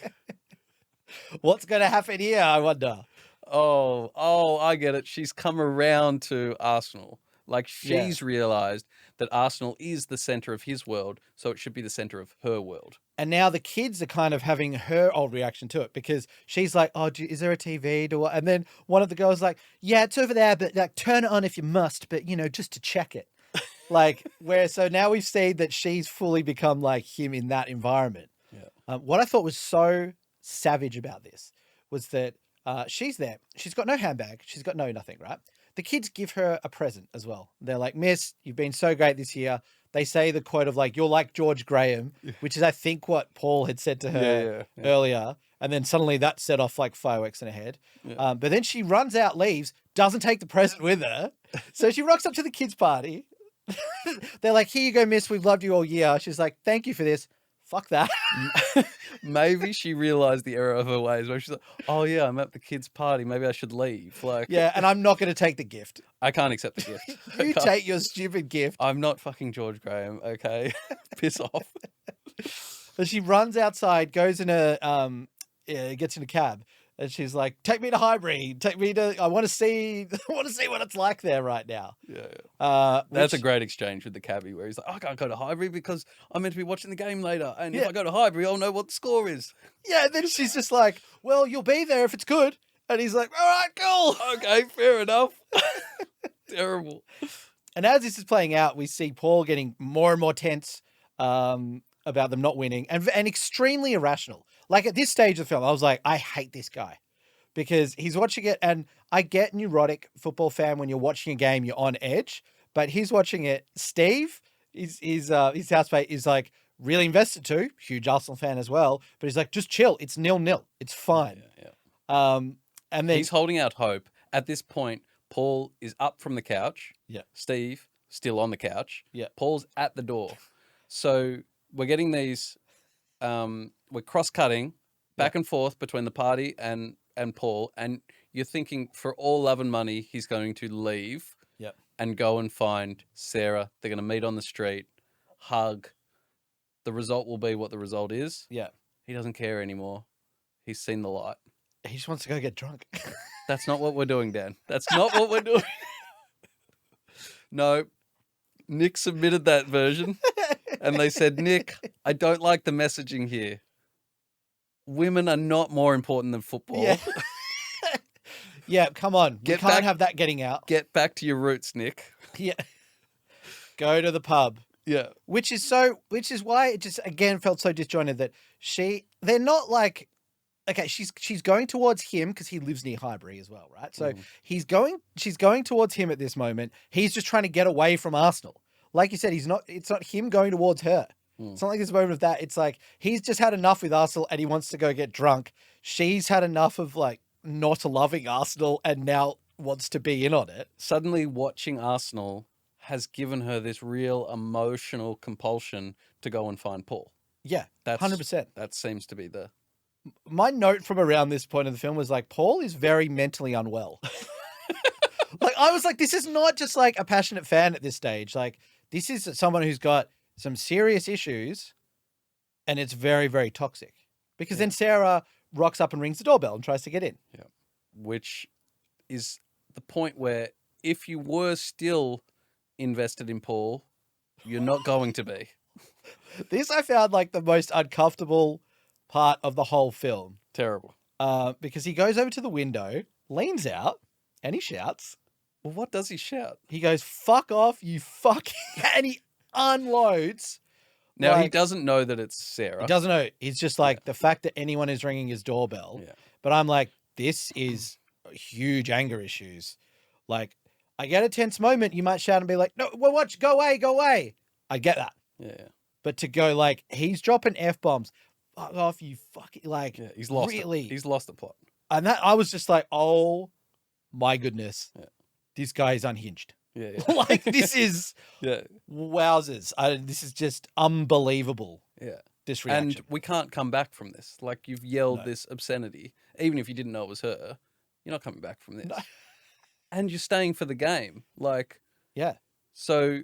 what's going to happen here, I wonder? Oh, I get it. She's come around to Arsenal. Like, she's realised that Arsenal is the centre of his world, so it should be the centre of her world. And now the kids are kind of having her old reaction to it because she's like, oh, is there a TV? And then one of the girls like, yeah, it's over there, but like turn it on if you must, but just to check it. Like, so now we've seen that she's fully become like him in that environment. Yeah. What I thought was so savage about this was that she's there. She's got no handbag. She's got no nothing, right? The kids give her a present as well. They're like, Miss, you've been so great this year. They say the quote of like, you're like George Graham, which is, I think, what Paul had said to her earlier. And then suddenly that set off like fireworks in her head. Yeah. But then she runs out, leaves, doesn't take the present with her. So she rocks up to the kids' party. They're like, here you go, Miss. We've loved you all year. She's like, thank you for this. Fuck that. Maybe she realised the error of her ways where she's like, oh yeah, I'm at the kids' party. Maybe I should leave. Like, yeah, and I'm not going to take the gift. I can't accept the gift. You take your stupid gift. I'm not fucking George Graham, okay? Piss off. So she runs outside, goes in gets in a cab. And she's like, take me to Highbury. I want to see what it's like there right now. Yeah. That's a great exchange with the cabbie where he's like, I can't go to Highbury because I'm meant to be watching the game later. And if I go to Highbury, I'll know what the score is. Yeah, and then she's just like, well, you'll be there if it's good. And he's like, all right, cool. Okay, fair enough. Terrible. And as this is playing out, we see Paul getting more and more tense about them not winning and extremely irrational. Like at this stage of the film, I was like, I hate this guy because he's watching it. And I get neurotic football fan when you're watching a game, you're on edge, but he's watching it. Steve, his housemate is like really invested too. Huge Arsenal fan as well. But he's like, just chill. It's 0-0. It's fine. Yeah. And then he's holding out hope. At this point, Paul is up from the couch. Yeah. Steve still on the couch. Yeah. Paul's at the door. So we're getting these, we're cross-cutting back and forth between the party and Paul, and you're thinking for all love and money, he's going to leave and go and find Sarah. They're going to meet on the street, hug. The result will be what the result is. Yeah. He doesn't care anymore. He's seen the light. He just wants to go get drunk. That's not what we're doing, Dan. That's not what we're doing. No. Nick submitted that version. And they said, Nick, I don't like the messaging here. Women are not more important than football. Yeah, yeah, come on. You can't have that getting out. Get back to your roots, Nick. Yeah. Go to the pub. Yeah. Which is why it just, again, felt so disjointed that they're not like, okay, she's going towards him because he lives near Highbury as well, right? So she's going towards him at this moment. He's just trying to get away from Arsenal. Like you said, it's not him going towards her. It's not like this moment of that. It's like he's just had enough with Arsenal and he wants to go get drunk. She's had enough of like not loving Arsenal and now wants to be in on it. Suddenly watching Arsenal has given her this real emotional compulsion to go and find Paul. Yeah, 100%. That seems to be the... My note from around this point of the film was like, Paul is very mentally unwell. Like, I was like, this is not just like a passionate fan at this stage. Like, this is someone who's got some serious issues and it's very, very toxic. Because then Sarah rocks up and rings the doorbell and tries to get in. Yeah. Which is the point where if you were still invested in Paul, you're not going to be. This I found like the most uncomfortable part of the whole film. Terrible. Because he goes over to the window, leans out, and he shouts. Well, what does he shout? He goes, fuck off, you fucking... And he unloads. Now, he doesn't know that it's Sarah. He doesn't know. He's just like, the fact that anyone is ringing his doorbell. Yeah. But I'm like, this is huge anger issues. Like, I get a tense moment. You might shout and be like, no, well, watch, go away, go away. I get that. Yeah. But to go like, he's dropping F-bombs. Fuck off, you fucking, like, he's lost really. He's lost the plot. And that I was just like, oh my goodness, Yeah. this guy is unhinged. Yeah. Like this is Yeah. wowzers. This is just unbelievable. Yeah. This reaction. And we can't come back from this. Like, you've yelled No. this obscenity, even if you didn't know it was her. You're not coming back from this. No. And you're staying for the game. Like, Yeah. So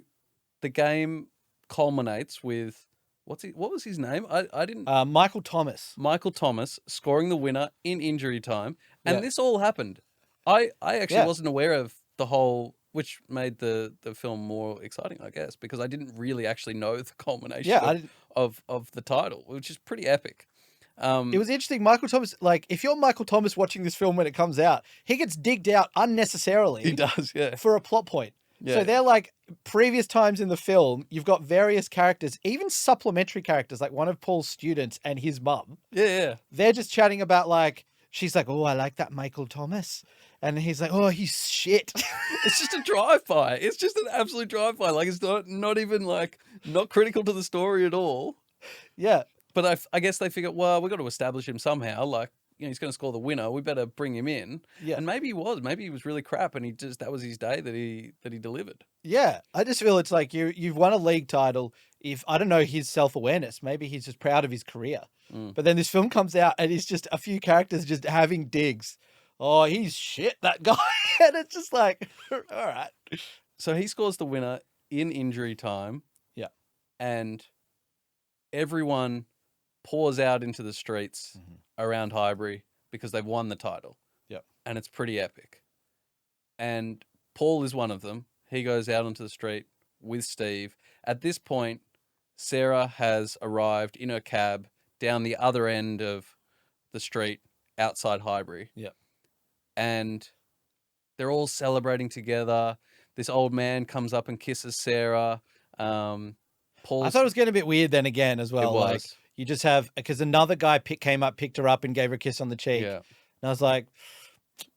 the game culminates with what was his name? I didn't Michael Thomas. Michael Thomas scoring the winner in injury time. And Yeah. this all happened. I actually Yeah. wasn't aware of the whole, which made the film more exciting, I guess, because I didn't really actually know the culmination of the title, which is pretty epic. It was interesting. Michael Thomas, like, if you're Michael Thomas watching this film when it comes out, he gets digged out unnecessarily. He does, yeah. For a plot point. Yeah. So they're like previous times in the film, you've got various characters, even supplementary characters, like one of Paul's students and his mum. Yeah. They're just chatting about, like, she's like, oh, I like that Michael Thomas. And he's like, oh, he's shit. It's just a drive-by. It's just an absolute drive-by. Like, it's not even, like, not critical to the story at all. Yeah. But I guess they figured, well, we've got to establish him somehow. Like, he's going to score the winner. We better bring him in. Yeah. And maybe he was. Maybe he was really crap, and that was his day that he delivered. Yeah. I just feel it's like you've won a league title. If, I don't know, his self-awareness, maybe he's just proud of his career. But then this film comes out and it's just a few characters just having digs. Oh, he's shit, that guy. And it's just like, all right. So he scores the winner in injury time. Yeah. And everyone pours out into the streets around Highbury because they've won the title. Yep. And it's pretty epic. And Paul is one of them. He goes out onto the street with Steve. At this point, Sarah has arrived in her cab down the other end of the street outside Highbury. Yep. And they're all celebrating together. This old man comes up and kisses Sarah. I thought it was getting a bit weird then again as well. It was. Like, you just have, because another guy came up, picked her up and gave her a kiss on the cheek. Yeah. And I was like,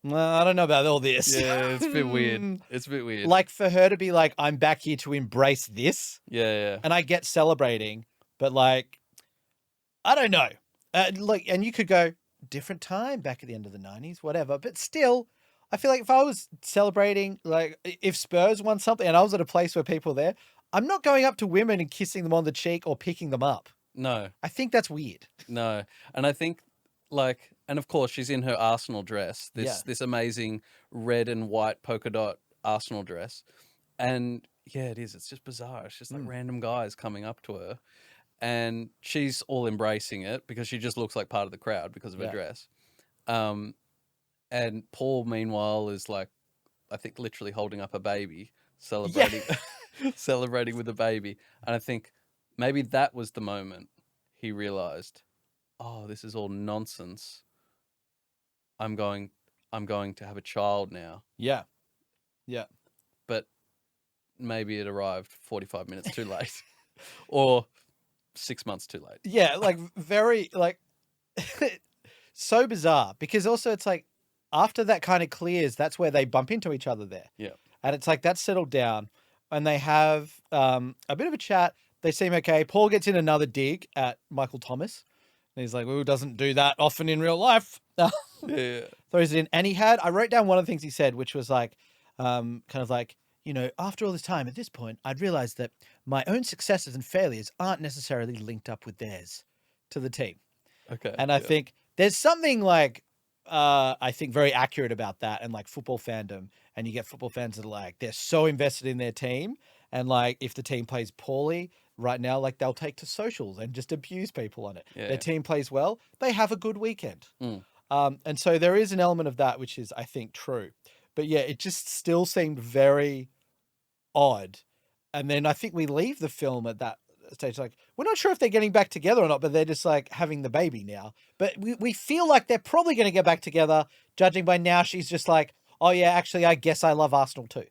well, I don't know about all this. Yeah, it's a bit weird. It's a bit weird. Like, for her to be like, I'm back here to embrace this. Yeah. And I get celebrating, but like, I don't know. And you could go, different time back at the end of the 90s, whatever. But still, I feel like if I was celebrating, like if Spurs won something and I was at a place where people were there, I'm not going up to women and kissing them on the cheek or picking them up. No. I think that's weird. No. And I think, like, and of course she's in her Arsenal dress, this amazing red and white polka dot Arsenal dress. And yeah, it is. It's just bizarre. It's just like random guys coming up to her. And she's all embracing it because she just looks like part of the crowd because of her dress. And Paul, meanwhile, is like, I think literally holding up a baby, celebrating, celebrating with the baby. And I think maybe that was the moment he realized, oh, this is all nonsense. I'm going to have a child now. Yeah. Yeah. But maybe it arrived 45 minutes too late. Or 6 months too late. Yeah, like very, like, so bizarre because also it's like after that kind of clears, that's where they bump into each other there. Yeah. And it's like that's settled down and they have a bit of a chat. They seem okay. Paul gets in another dig at Michael Thomas. And he's like, well, doesn't do that often in real life. Yeah. Throws it in. And I wrote down one of the things he said, which was like, kind of like, you know, after all this time, at this point, I'd realized that my own successes and failures aren't necessarily linked up with theirs to the team. Okay. And I think there's something like, I think very accurate about that and like football fandom. And you get football fans that are like, they're so invested in their team. And like, if the team plays poorly right now, like they'll take to socials and just abuse people on it. Yeah. Their team plays well, they have a good weekend. And so there is an element of that, which is, I think, true. But yeah, it just still seemed very odd. And then I think we leave the film at that stage, like, we're not sure if they're getting back together or not, but they're just like having the baby now. But we feel like they're probably going to get back together, judging by now she's just like, oh yeah, actually, I guess I love Arsenal too.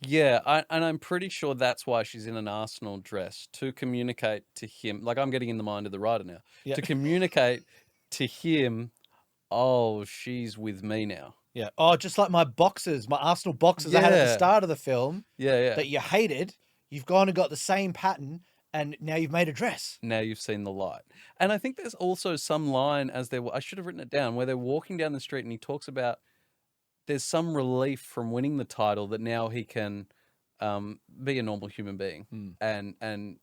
Yeah, and I'm pretty sure that's why she's in an Arsenal dress, to communicate to him. Like, I'm getting in the mind of the writer now. Yeah. To communicate to him, oh, she's with me now. Yeah. Oh, just like my Arsenal boxes I had at the start of the film Yeah. that you hated, you've gone and got the same pattern and now you've made a dress. Now you've seen the light. And I think there's also some line I should have written it down, where they're walking down the street and he talks about there's some relief from winning the title that now he can be a normal human being and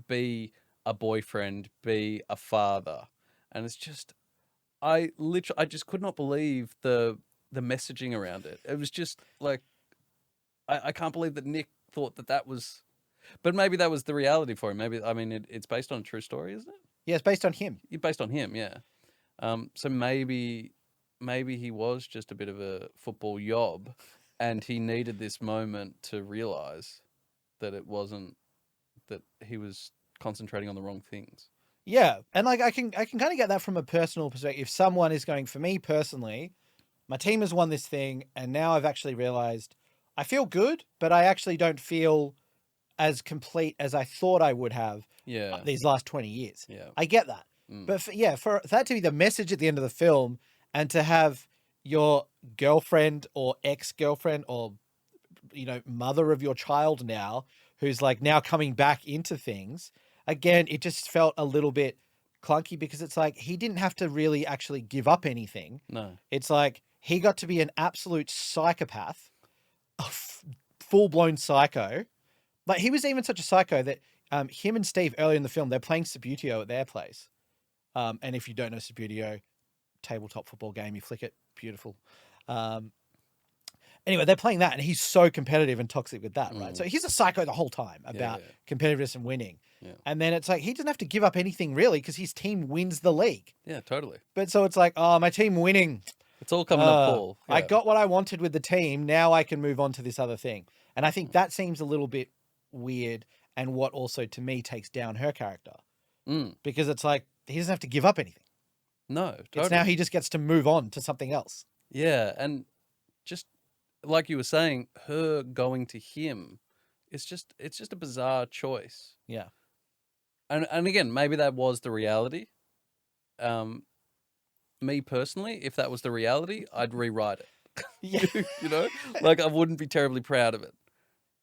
be a boyfriend, be a father. And it's just, I just could not believe the messaging around it. It was just like, I can't believe that Nick thought that was, but maybe that was the reality for him. Maybe, I mean, it's based on a true story, isn't it? Yeah, it's based on him. Based on him, yeah. So maybe he was just a bit of a football yob, and he needed this moment to realize that it wasn't, that he was concentrating on the wrong things. Yeah, and like I can kind of get that from a personal perspective. If someone is going, for me personally, my team has won this thing, and now I've actually realized I feel good, but I actually don't feel as complete as I thought I would have these last 20 years. Yeah. I get that. But for that to be the message at the end of the film, and to have your girlfriend or ex-girlfriend or, mother of your child now, who's like now coming back into things, again, it just felt a little bit clunky, because it's like he didn't have to really actually give up anything. No. It's like he got to be an absolute psychopath, a full-blown psycho. Like, he was even such a psycho that him and Steve, earlier in the film, they're playing Subbuteo at their place. And if you don't know Subbuteo, tabletop football game, you flick it, beautiful. Anyway, they're playing that, and he's so competitive and toxic with that, right? So he's a psycho the whole time about competitiveness and winning. Yeah. And then it's like, he doesn't have to give up anything really, because his team wins the league. Yeah, totally. But so it's like, oh, my team winning. It's all coming up, Paul. Yeah. I got what I wanted with the team. Now I can move on to this other thing. And I think that seems a little bit weird, and what also, to me, takes down her character. Because it's like, he doesn't have to give up anything. No, totally. It's now he just gets to move on to something else. Yeah, and just like you were saying, her going to him, it's just a bizarre choice. Yeah. And again, maybe that was the reality. Me personally, if that was the reality, I'd rewrite it. Yeah. Like, I wouldn't be terribly proud of it.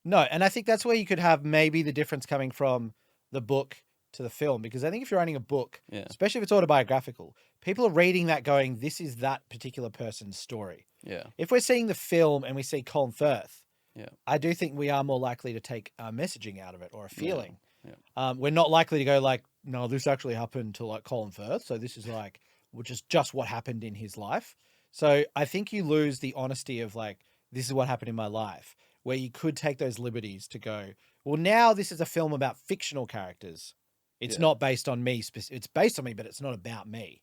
No, and I think that's where you could have maybe the difference coming from the book to the film, because I think if you're writing a book, especially if it's autobiographical, people are reading that going, this is that particular person's story. Yeah. If we're seeing the film and we see Colin Firth, yeah, I do think we are more likely to take a messaging out of it, or a feeling. Yeah. We're not likely to go like, no, this actually happened to like Colin Firth, so this is like, which is just what happened in his life. So I think you lose the honesty of like, this is what happened in my life, where you could take those liberties to go, well, now this is a film about fictional characters. It's not based on me. It's based on me, but it's not about me.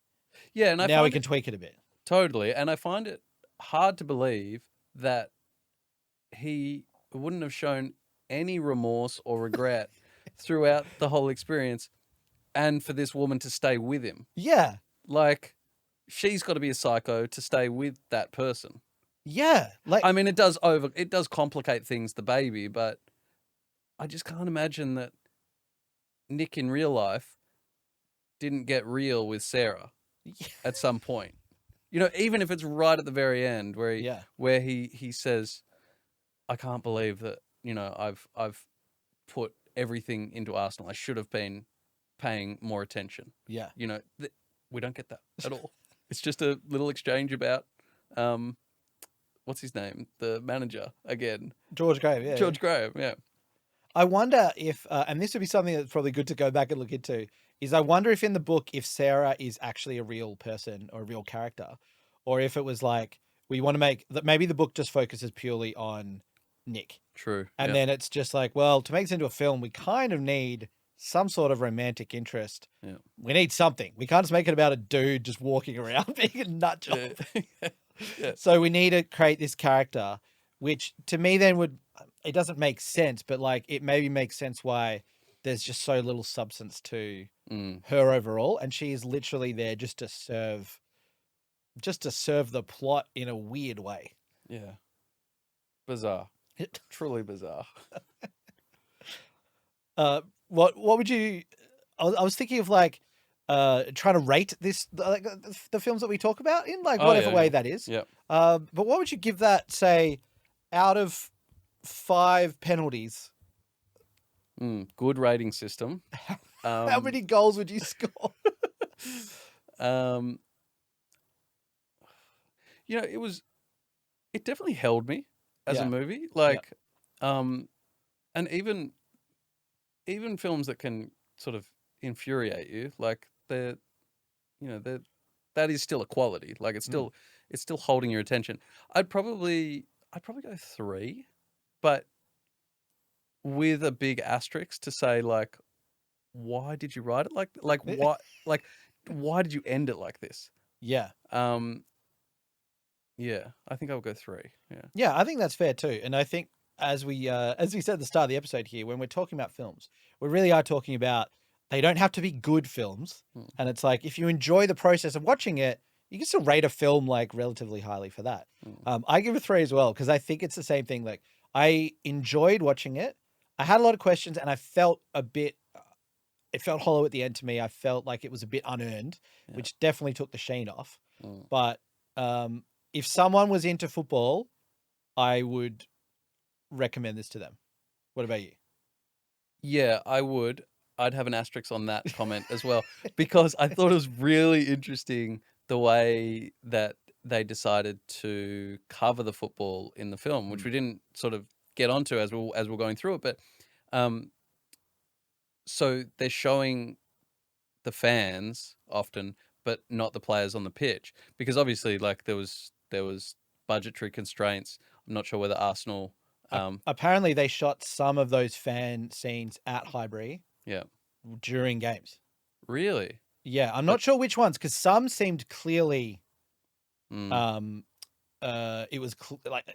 Yeah, and now we can tweak it a bit. Totally, and I find it hard to believe that he wouldn't have shown any remorse or regret throughout the whole experience, and for this woman to stay with him. Yeah. Like, she's got to be a psycho to stay with that person. Yeah. Like, I mean, it does complicate things, the baby, but I just can't imagine that Nick in real life didn't get real with Sarah at some point. Even if it's right at the very end where he says, I can't believe that, I've put everything into Arsenal. I should have been paying more attention. Yeah. We don't get that at all. It's just a little exchange about, what's his name? The manager again. George Graham, yeah. George Graham, yeah. I wonder if, and this would be something that's probably good to go back and look into, is I wonder if in the book, if Sarah is actually a real person or a real character, or if it was like, we want to make, that maybe the book just focuses purely on Nick. True. And then it's just like, well, to make this into a film, we kind of need some sort of romantic interest. Yeah. We need something. We can't just make it about a dude just walking around being a nut job. Yeah. So we need to create this character, which to me then it doesn't make sense, but like it maybe makes sense why there's just so little substance to her overall. And she is literally there just to serve the plot in a weird way. Yeah. Bizarre. Truly bizarre. What would you, I was thinking of like, trying to rate this, like the films that we talk about in like whatever way that is. Yeah. But what would you give that, say, out of 5 penalties? Good rating system. How many goals would you score? It definitely held me as a movie. And even films that can sort of infuriate you, like that is still a quality. Like it's still holding your attention. I'd probably go 3, but with a big asterisk to say, like, why did you write it like what why did you end it like this? Yeah. Yeah, I think I'll go 3. Yeah. Yeah, I think that's fair too. And I think as we said at the start of the episode here, when we're talking about films, we really are talking about they don't have to be good films. And it's like if you enjoy the process of watching it, you can still rate a film like relatively highly for that. I give a 3 as well because I think it's the same thing. Like I enjoyed watching it. I had a lot of questions and I felt it felt hollow at the end to me. I felt like it was a bit unearned, which definitely took the sheen off. But if someone was into football, I would recommend this to them. What about you? Yeah, I would. I'd have an asterisk on that comment as well because I thought it was really interesting the way that they decided to cover the football in the film, which we didn't sort of get onto as we're going through it. But so they're showing the fans often, but not the players on the pitch because obviously, like there was budgetary constraints. I'm not sure whether Arsenal. Apparently, they shot some of those fan scenes at Highbury. Yeah. During games. Really? Yeah, I'm not sure which ones because some seemed clearly. It was like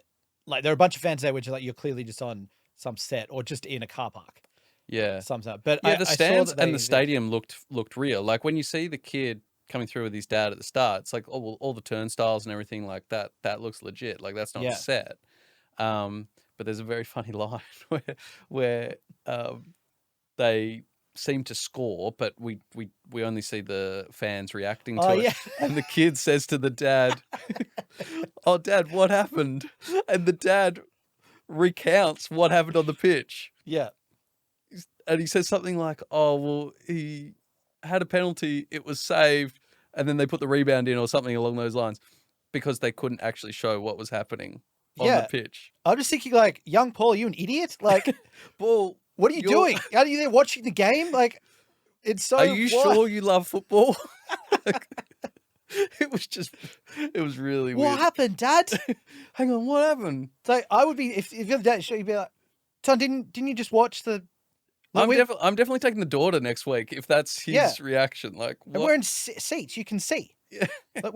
there are a bunch of fans there, which are like you're clearly just on some set or just in a car park. Yeah. But yeah, the stands and the stadium looked real. Like when you see the kid coming through with his dad at the start, it's like all the turnstiles and everything like that. That looks legit. Like that's not set. But there's a very funny line where they seem to score, but we only see the fans reacting to it. And the kid says to the dad, "Oh, Dad, what happened?" And the dad recounts what happened on the pitch. Yeah. And he says something like, "Oh, well, he had a penalty, it was saved, and then they put the rebound in," or something along those lines, because they couldn't actually show what was happening on the pitch. I'm just thinking, like, young Paul, are you an idiot? Like, Paul, what are you doing? Are you there watching the game? Like, it's so. Are you sure you love football? It was really weird. What happened, Dad? Hang on, what happened? So I would be if you're the dad, you'd be like, "Son, didn't you just watch the?" I'm definitely taking the daughter next week if that's his reaction. Like, what? And we're in seats, you can see. Yeah. Like,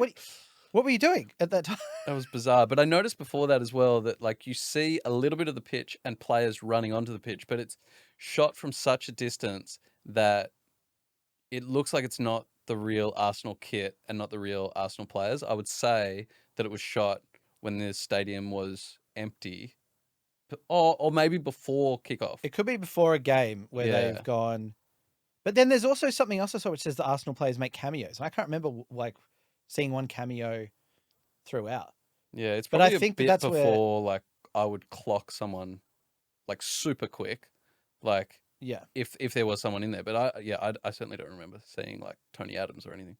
what were you doing at that time? That was bizarre. But I noticed before that as well that like you see a little bit of the pitch and players running onto the pitch, but it's shot from such a distance that it looks like it's not the real Arsenal kit and not the real Arsenal players. I would say that it was shot when the stadium was empty. Or maybe before kickoff. It could be before a game where they've gone. But then there's also something else I saw which says the Arsenal players make cameos. And I can't remember like seeing one cameo throughout. Yeah, it's probably a bit before like I would clock someone like super quick. Like if there was someone in there. But I certainly don't remember seeing like Tony Adams or anything.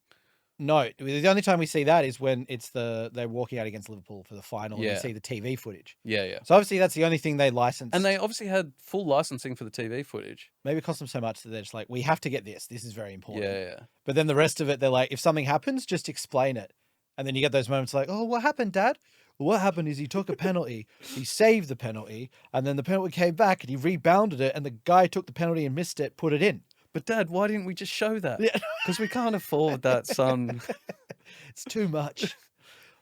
No, the only time we see that is when they're walking out against Liverpool for the final and you see the TV footage. Yeah. So obviously that's the only thing they licensed. And they obviously had full licensing for the TV footage. Maybe it cost them so much that they're just like, we have to get this. This is very important. Yeah. But then the rest of it, they're like, if something happens, just explain it. And then you get those moments like, oh, what happened, Dad? Well, what happened is he took a penalty, he saved the penalty, and then the penalty came back and he rebounded it, and the guy took the penalty and missed it, put it in. But Dad, why didn't we just show that? Because we can't afford that, son. It's too much.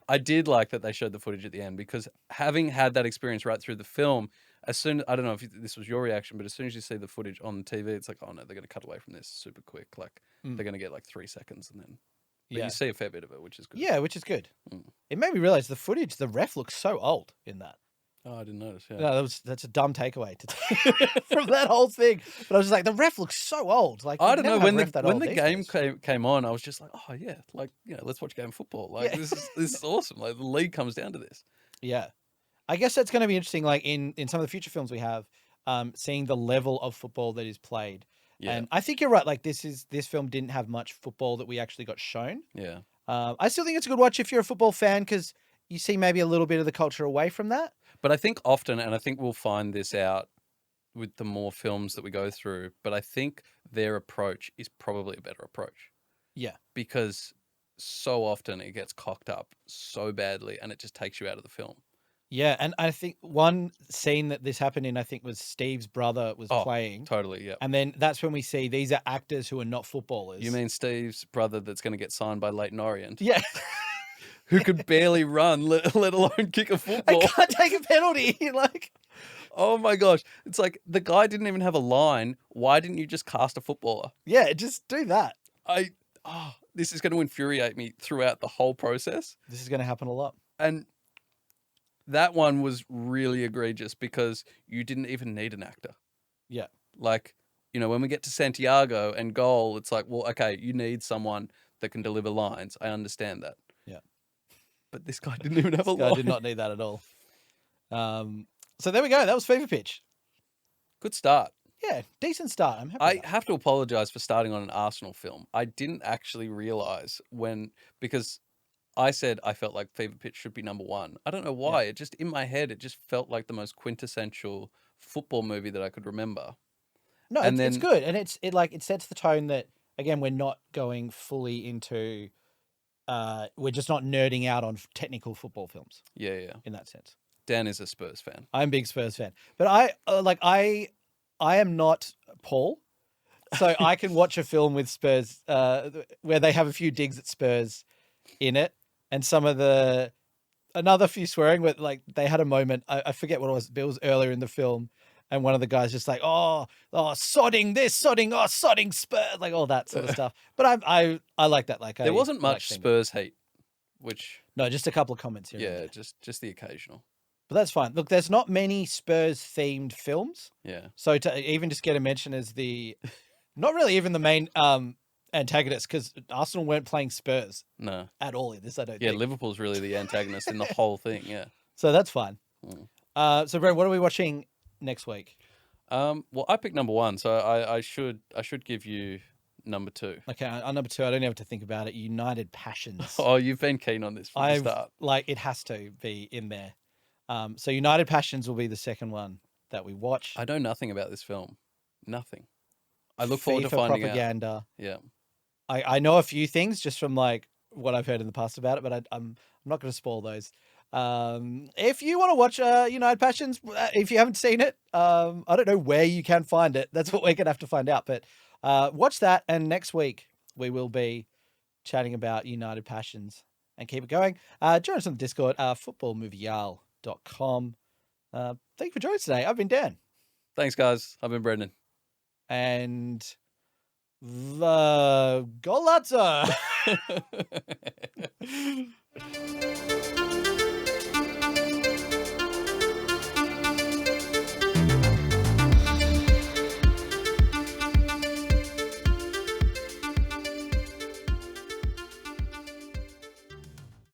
I did like that they showed the footage at the end because having had that experience right through the film, I don't know if this was your reaction, but as soon as you see the footage on TV, it's like, oh no, they're going to cut away from this super quick. Like they're going to get like 3 seconds and then you see a fair bit of it, which is good. Yeah, which is good. It made me realize the footage, the ref looks so old in that. Oh, I didn't notice. Yeah. No, that's a dumb takeaway from that whole thing. But I was just like, the ref looks so old. Like I don't know when the game came on, I was just like, oh yeah, like let's watch a game of football. Like this is awesome. Like the league comes down to this. Yeah, I guess that's going to be interesting. Like in some of the future films we have, seeing the level of football that is played. Yeah. And I think you're right. Like this film didn't have much football that we actually got shown. Yeah. I still think it's a good watch if you're a football fan because you see maybe a little bit of the culture away from that. But I think often, and I think we'll find this out with the more films that we go through, but I think their approach is probably a better approach. Yeah. Because so often it gets cocked up so badly and it just takes you out of the film. Yeah, and I think one scene that this happened in, I think, was Steve's brother was playing. Totally, yeah. And then that's when we see these are actors who are not footballers. You mean Steve's brother that's going to get signed by Leighton Orient? Yeah. Who could barely run, let alone kick a football. I can't take a penalty. Like, oh my gosh. It's like the guy didn't even have a line. Why didn't you just cast a footballer? Yeah, just do that. This is going to infuriate me throughout the whole process. This is going to happen a lot. And that one was really egregious because you didn't even need an actor. Yeah. Like, when we get to Santiago and goal, it's like, well, okay, you need someone that can deliver lines. I understand that. Yeah. But this guy didn't even have a line. This guy did not need that at all. So there we go. That was Fever Pitch. Good start. Yeah, decent start. I'm happy. I have to apologise for starting on an Arsenal film. I didn't actually realise because I said I felt like Fever Pitch should be number one. I don't know why. Yeah. It just, in my head, it just felt like the most quintessential football movie that I could remember. No, it's good. And it sets the tone that, again, we're not going fully into, we're just not nerding out on technical football films. Yeah, yeah. In that sense. Dan is a Spurs fan. I'm a big Spurs fan. But I am not Paul. So I can watch a film with Spurs where they have a few digs at Spurs in it. And another few swearing, but like they had a moment, I forget what it was earlier in the film, and one of the guys just like, sodding this, sodding Spurs, like all that sort of stuff. But I like that. Like there wasn't much Spurs hate, no, just a couple of comments here. Yeah, just the occasional. But that's fine. Look, there's not many Spurs themed films. Yeah. So to even just get a mention as not really even the main antagonist, because Arsenal weren't playing Spurs. No. At all in this, I don't think. Yeah, Liverpool's really the antagonist in the whole thing, yeah. So that's fine. So Brent, what are we watching next week? Well, I picked number one, so I should give you number two. Okay, on number two, I don't even have to think about it. United Passions. Oh, you've been keen on this from the start. Like, it has to be in there. So United Passions will be the second one that we watch. I know nothing about this film. Nothing. I look forward to finding propaganda. out. Yeah. I know a few things just from like what I've heard in the past about it, but I'm not going to spoil those. If you want to watch United Passions, if you haven't seen it, I don't know where you can find it. That's what we're going to have to find out. But watch that, and next week we will be chatting about United Passions and keep it going. Join us on the Discord, footballmovial.com. Thank you for joining us today. I've been Dan. Thanks, guys. I've been Brendan. And the Golazzo.